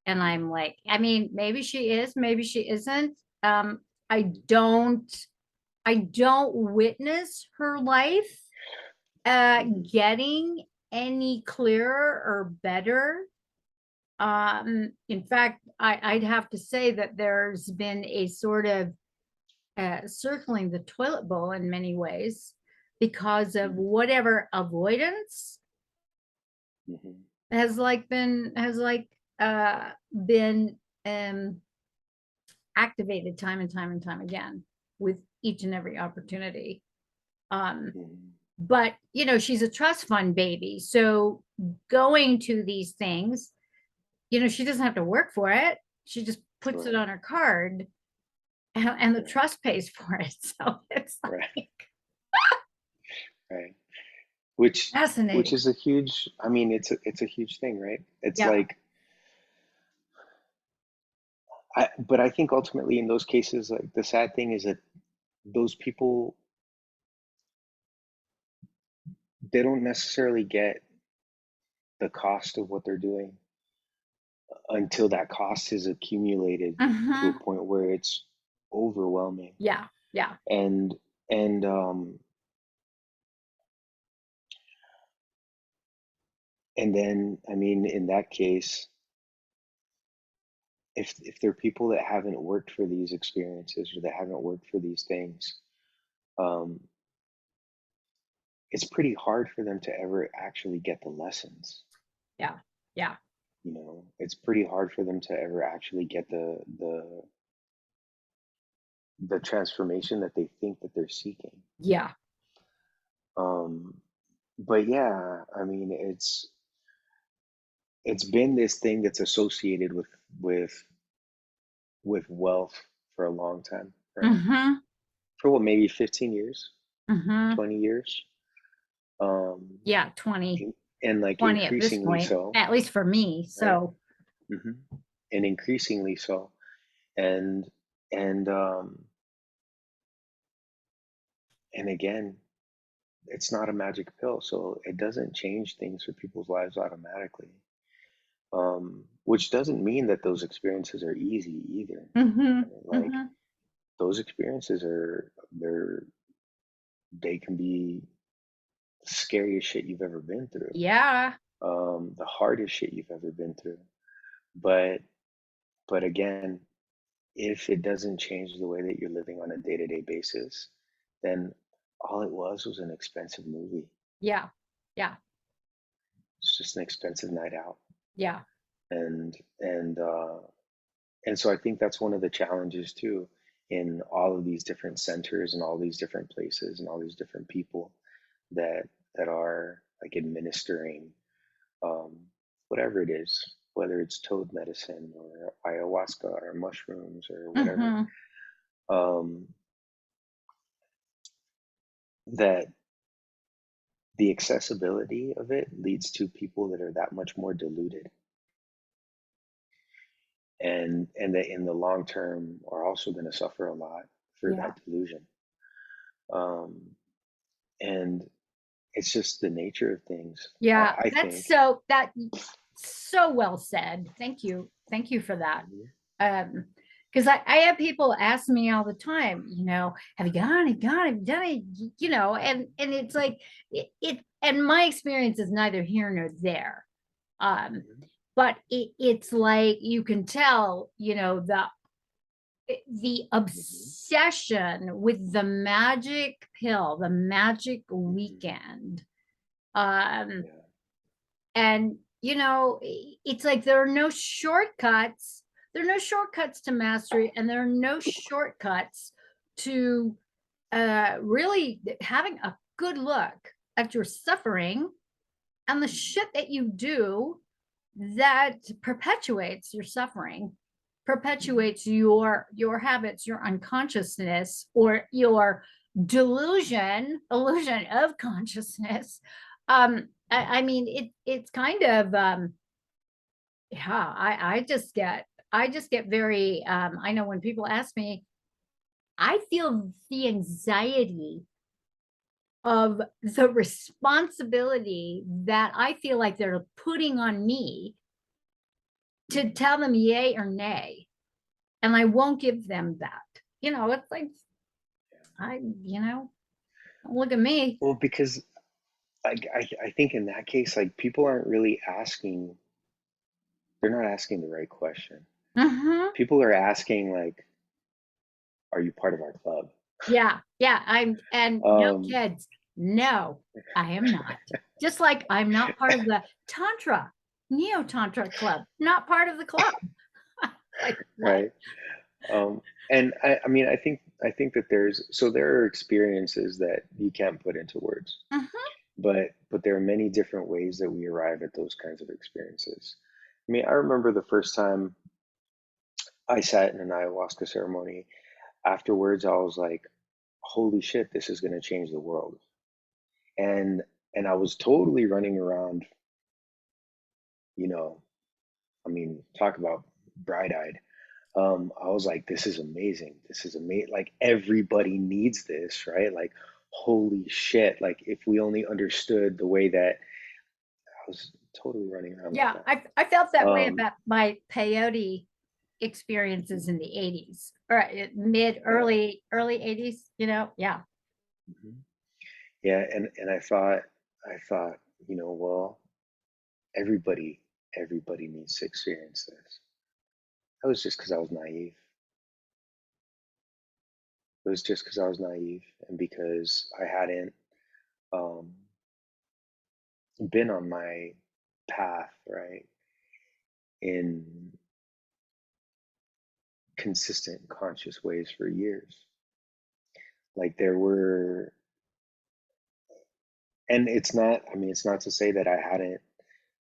And mhm, I'm like, I mean, maybe she is, maybe she isn't. um i don't I don't witness her life mhm, getting any clearer or better. In fact, I'd have to say that there's been a sort of circling the toilet bowl in many ways because of mhm, whatever avoidance mhm, has been activated time and time and time again with each and every opportunity. Um, mhm. but she's a trust fund baby, so going to these things, she doesn't have to work for it. She just puts it Right, on her card, and the right, trust pays for it. So it's right, like right. Which fascinating. is a huge. I mean, it's a huge thing, right? It's Yeah. like, but I think ultimately in those cases, like the sad thing is that those people, they don't necessarily get the cost of what they're doing until that cost is accumulated to a Hmm. point where it's overwhelming. Yeah. Yeah. And And then, I mean, in that case, if there are people that haven't worked for these experiences or that haven't worked for these things, um, it's pretty hard for them to ever actually get the lessons. Yeah. Yeah. You know, it's pretty hard for them to ever actually get the transformation that they think that they're seeking. Yeah. Um, but yeah, I mean, it's been this thing that's associated with with wealth for a long time, right? Mm-hmm. For what, maybe 15 years, Mm-hmm. 20 years, um, Yeah. 20 and like 20 at this increasingly point, so, at least for me. right? So hmm And increasingly so, and and um, and again, it's not a magic pill, so it doesn't change things for people's lives automatically. Which doesn't mean that those experiences are easy either. mm-hmm. I mean, like Mm-hmm. those experiences they can be the scariest shit you've ever been through, Yeah. the hardest shit you've ever been through. But again, if it doesn't change the way that you're living on a day-to-day basis, then all it was an expensive movie. Yeah. Yeah. It's just an expensive night out. Yeah. And and uh, and so I think that's one of the challenges too in all of these different centers and all these different places and all these different people that are like administering um, whatever it is, whether it's toad medicine or ayahuasca or mushrooms or whatever, Mm-hmm. um, that the accessibility of it leads to people that are that much more deluded, and that in the long term are also going to suffer a lot for Yeah. that delusion. Um, and it's just the nature of things, Yeah. I That's think. so well said. Thank you. Thank you for that. Mhm. Because I have people ask me all the time, have you gone, have you done it, and it's like and my experience is neither here nor there. Um, Mhm. but it's like you can tell, the Mhm. obsession with the magic pill, the magic Mhm. weekend. Um, Yeah. and it's like there are no shortcuts. There are no shortcuts to mastery, and there are no shortcuts to really having a good look at your suffering and the Mhm. shit that you do that perpetuates your suffering, Mhm. perpetuates your habits, your unconsciousness, or your illusion of consciousness. I mean, it's kind of yeah. I just get very I know when people ask me, I feel the anxiety of the responsibility that I feel like they're putting on me to Mhm. tell them yay or nay, and I won't give them that. It's like I, don't look at me. Well, because I think in that case, like people aren't really asking, they're not asking the right question. Mm-hmm. People are asking like, are you part of our club? Yeah, yeah. And no Um, kids. No, I am not. Just like I'm not part of the Tantra, Neo Tantra club, not part of the club. Like, what? right. And I mean, I think that there are experiences that you can't put into words, Mm-hmm. but there are many different ways that we arrive at those kinds of experiences. I mean, I remember the first time I sat in an ayahuasca ceremony. Afterwards, I was like, "Holy shit, this is going to change the world!" And I was totally running around, you know, I mean, talk about bright-eyed. I was like, this is amazing. This is amazing. Like everybody needs this, right? Like, holy shit. Like if we only understood the way that I was totally running around like Yeah, that. I felt that way Um, about my peyote experiences in the 80s or mid yeah, early 80s, yeah. Mhm. Yeah, and I thought, well, everybody needs to experience this. That was just because I was naive. It was just because I was naive and because I hadn't um, been on my path, right, in consistent, conscious ways for years. Like there were, and it's not, I mean, it's not to say that I hadn't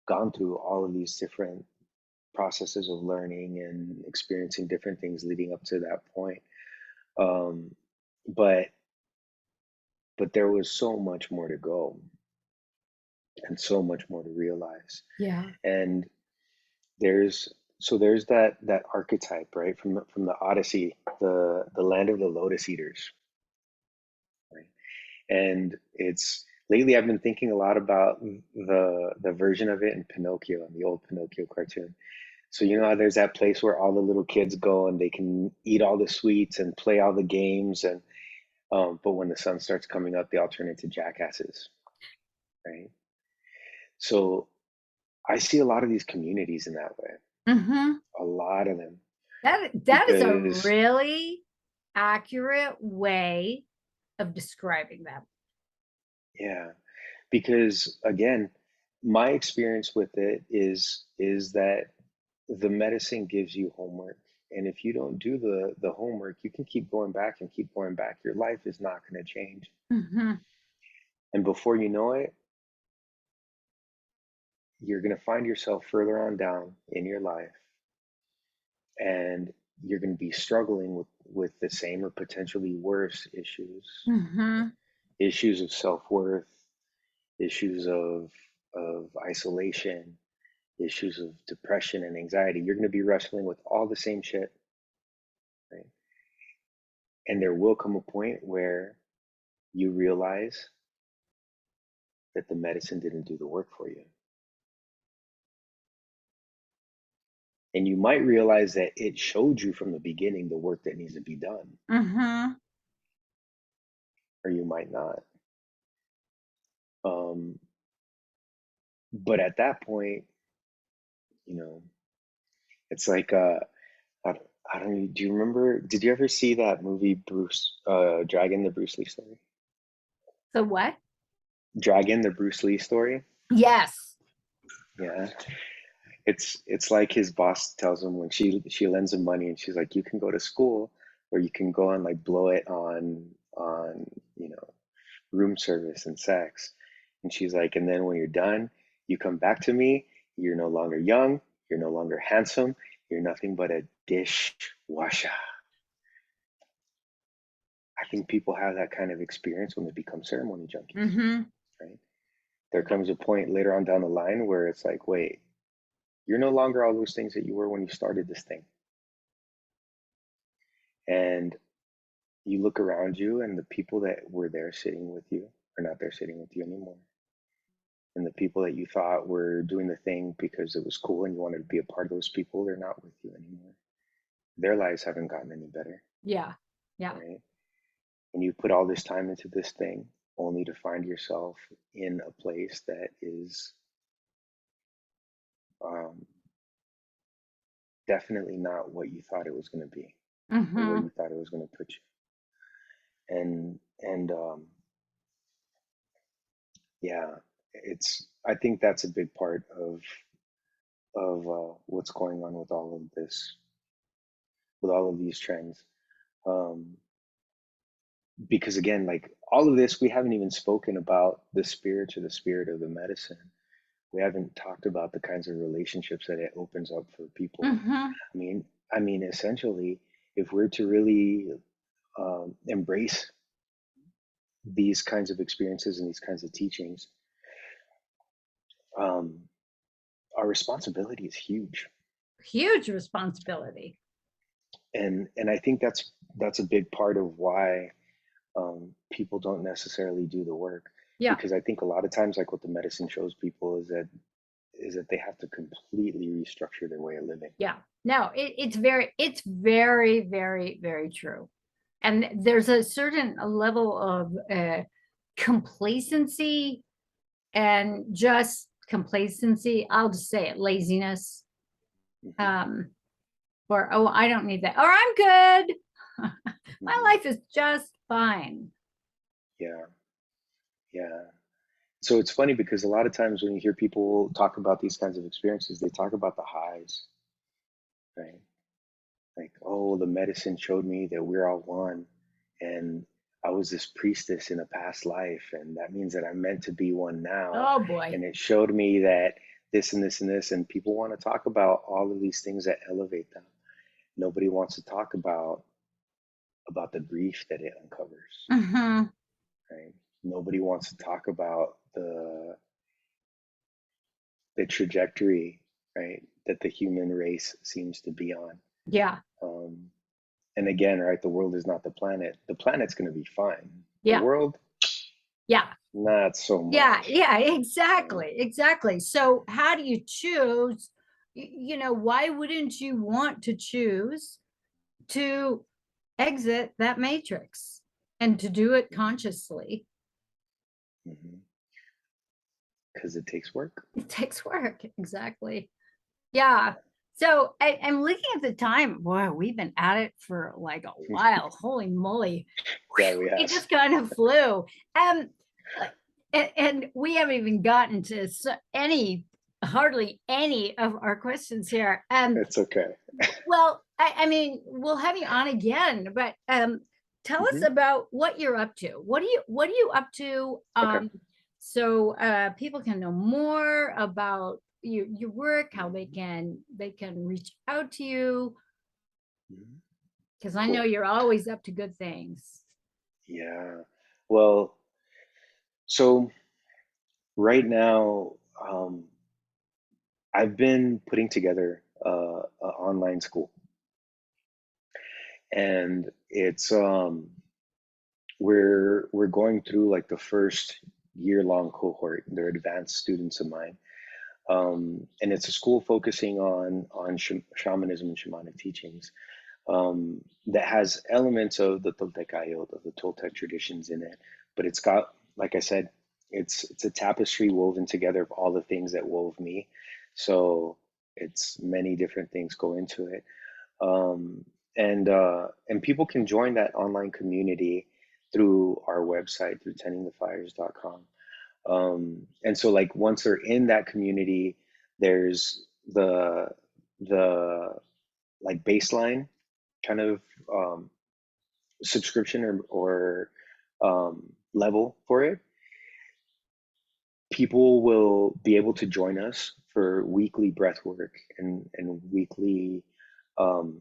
gone through all of these different processes of learning and experiencing different things leading up to that point. Um, but but there was so much more to go and so much more to realize. Yeah. And there's there's that archetype, right, from the Odyssey, the land of the lotus eaters, right? And it's lately I've been thinking a lot about the version of it in Pinocchio, in the old Pinocchio cartoon. So you know how there's that place where all the little kids go and they can eat all the sweets and play all the games, and but when the sun starts coming up, they all turn into jackasses, right? So I see a lot of these communities in that way, Mm-hmm. a lot of them, That is a because really accurate way of describing them. yeah, because again, my experience with it is that the medicine gives you homework. And if you don't do the homework, you can keep going back and keep going back. Your life is not going to change. Mm-hmm. And before you know it, you're going to find yourself further on down in your life, and you're going to be struggling with the same or potentially worse issues, Mm-hmm. issues of self-worth, issues of isolation, issues of depression and anxiety. You're going to be wrestling with all the same shit, right? And there will come a point where you realize that the medicine didn't do the work for you. And you might realize that it showed you from the beginning the work that needs to be done, Mm-hmm. or you might not. Um, but at that point, you know, it's like, I, I don't know, do you remember, did you ever see that movie, Dragon, the Bruce Lee story? So what? Dragon, the Bruce Lee story? Yes. Yeah. It's like his boss tells him when she lends him money and she's like, you can go to school or you can go and like blow it on room service and sex. And she's like, and then when you're done, you come back to me. You're no longer young, you're no longer handsome, you're nothing but a dishwasher. I think people have that kind of experience when they become ceremony junkies, Mm-hmm. right? There comes a point later on down the line where it's like, wait, you're no longer all those things that you were when you started this thing. And you look around you, and the people that were there sitting with you are not there sitting with you anymore. And the people that you thought were doing the thing because it was cool and you wanted to be a part of those people, they're not with you anymore. Their lives haven't gotten any better, Yeah. Yeah. right? And you put all this time into this thing only to find yourself in a place that is um, definitely not what you thought it was going to be or where Mm-hmm. you thought it was going to put you. And yeah, I think that's a big part of what's going on with all of this, with all of these trends. Um, because again, like all of this, we haven't even spoken about the spirit or the spirit of the medicine. We haven't talked about the kinds of relationships that it opens up for people. Mm-hmm. I mean, essentially, if we're to really embrace these kinds of experiences and these kinds of teachings, um, our responsibility is huge. Huge responsibility. And I think that's a big part of why people don't necessarily do the work, Yeah. because I think a lot of times, like what the medicine shows people is that they have to completely restructure their way of living. Yeah. No, it's very, very, very true. and there's a certain level of complacency, and just complacency. I'll just say it, laziness. Mhm. Or, oh, I don't need that, or I'm good. My Mhm. life is just fine. Yeah, yeah. So it's funny because a lot of times when you hear people talk about these kinds of experiences, they talk about the highs, right? Like, oh, the medicine showed me that we're all one, and I was this priestess in a past life, and that means that I'm meant to be one now. Oh boy. And it showed me that this and this and this, and people want to talk about all of these things that elevate them. Nobody wants to talk about the grief that it uncovers, Hmm. right? Nobody wants to talk about the trajectory, right, that the human race seems to be on. Yeah. Um, and again, right, the world is not the planet. The planet's going to be fine. The Yeah. world, Yeah. not so Yeah. much. Yeah. Right? Exactly. Exactly. So how do you choose? Why wouldn't you want to choose to exit that matrix and to do it consciously? Because it takes work. It takes work. Exactly. Yeah. So I'm looking at the time. Boy, we've been at it for like a while. Holy moly. Yeah, Whew, we it have. just kind of flew. Um, like, and we haven't even gotten to hardly any of our questions here. It's okay. Well, I mean, we'll have you on again, but tell us Hmm. about what you're up to. What are you up to? Okay. So people can know more about your work, how they can reach out to you, Mhm. because I know Cool. you're always up to good things. Yeah. Well, so right now, um, I've been putting together an online school, and it's we're going through like the first year-long cohort. They're advanced students of mine, and it's a school focusing on shamanism and shamanic teachings, that has elements of the Toltecayot, of the Toltec traditions in it, but it's got, like I said, it's a tapestry woven together of all the things that wove me. So it's many different things go into it, um, and people can join that online community through our website, through tendingthefires.com. And so like once they're in that community, there's the like baseline kind of subscription or level for it. People will be able to join us for weekly breath work and weekly um,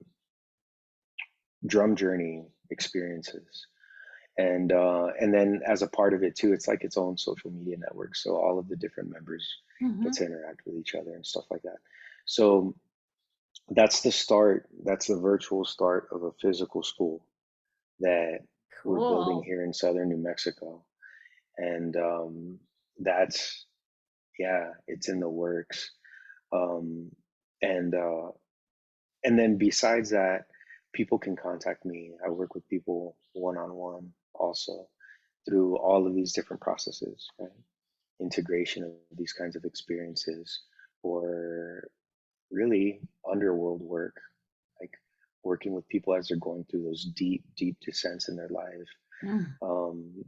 drum journey experiences. And then as a part of it too, it's like its own social media network. So all of the different members get Hmm. to interact with each other and stuff like that. So that's the start. That's the virtual start of a physical school that we're building Cool. here in southern New Mexico. And that's, yeah, it's in the works. Um, and and then besides that, people can contact me. I work with people one on one also through all of these different processes, right? Integration of these kinds of experiences, or really underworld work, like working with people as they're going through those deep, deep descents in their life. Mm. Um,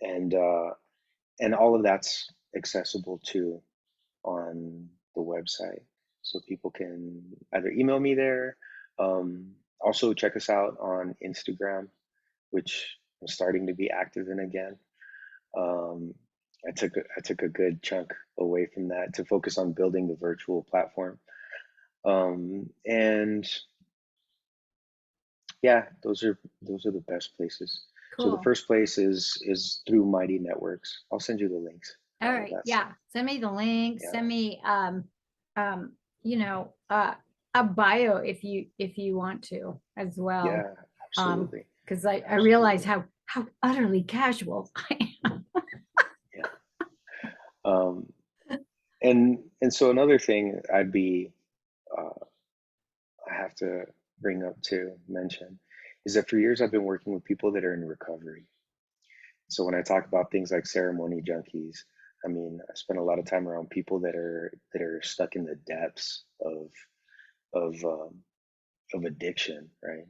and and all of that's accessible too on the website, so people can either email me there. Also, check us out on Instagram, which I'm starting to be active in again. Um, I took a good chunk away from that to focus on building the virtual platform. And yeah, those are the best places. So the Cool. first place is through Mighty Networks. I'll send you the links and All all of right. that Yeah. stuff. Send me the link. Yeah, Send me um, you know, uh a bio if you want to as well. yeah, absolutely, Because I realize absolutely. how utterly casual I am. Yeah. Um, and so another thing I have to bring up to mention is that for years I've been working with people that are in recovery. So when I talk about things like ceremony junkies, I mean, I spend a lot of time around people that are stuck in the depths of of addiction, right?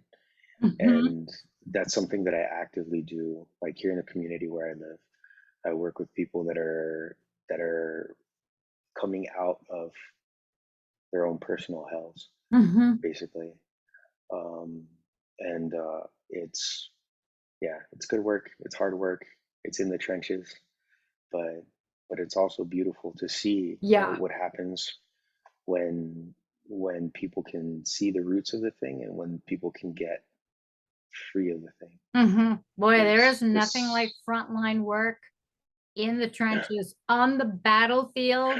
Mhm. And that's something that I actively do. Like here in the community where I live, I work with people that are coming out of their own personal hells, Mhm. basically. Um, and it's yeah, it's good work. It's hard work. It's in the trenches, but it's also beautiful to see, right? Yeah. What happens when people can see the roots of the thing and when people can get free of the thing. Boy, there is nothing like This frontline work in the trenches, on the battlefield,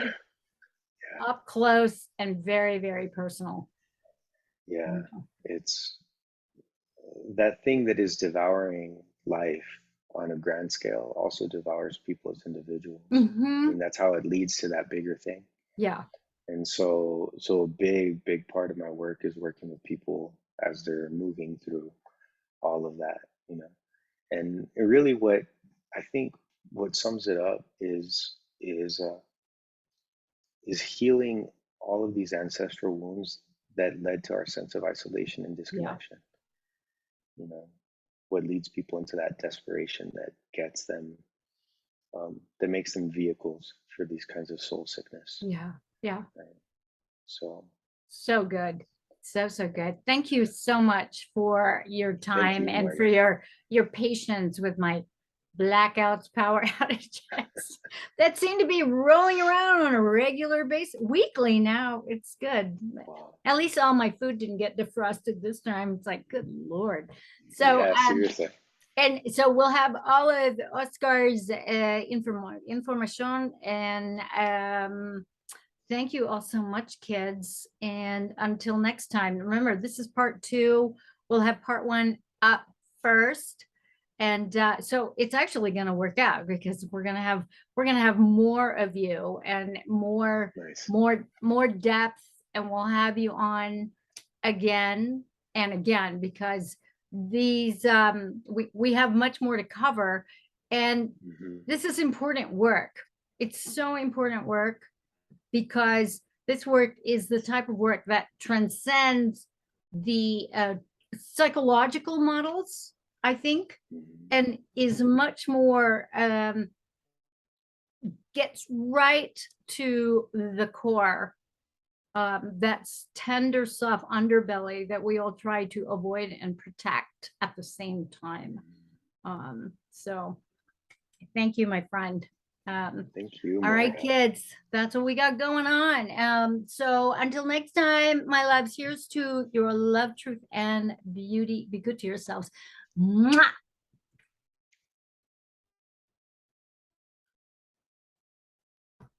up close and very, very personal. yeah, Mhm. it's that thing that is devouring life on a grand scale also devours people as individuals. I mean, that's how it leads to that bigger thing. Yeah. And so a big part of my work is working with people as they're moving through all of that, you know. And really what I think what sums it up is healing all of these ancestral wounds that led to our sense of isolation and Yeah. disconnection. You know, what leads people into that desperation that gets them, that makes them vehicles for these kinds of soul sickness. Yeah. Yeah. Right? So, So good. So, so good. Thank you so much for your thank time you, and for Marga. your patience with my blackouts, power outages that seem to be rolling around on a regular basis, weekly now. It's good. Wow. At least all my food didn't get defrosted this time. It's like, good Lord. So, Yeah, seriously. and so we'll have all of Oscar's information and thank you all so much, kids. And until next time, remember, this is part 2. We'll have part 1 up first. And so it's actually going to work out because we're going to have more of you and Nice. more depth, and we'll have you on again and again because these we have much more to cover, and Hmm. this is important work. It's so important work because this work is the type of work that transcends the psychological models, I think, Hmm. and is much more gets right to the core. That's tender, soft underbelly that we all try to avoid and protect at the same time. So thank you, my friend. Thank you, All right, Marga. kids, that's what we got going on. So until next time, my loves, here's to your love, truth, and beauty. Be good to yourselves. Mwah!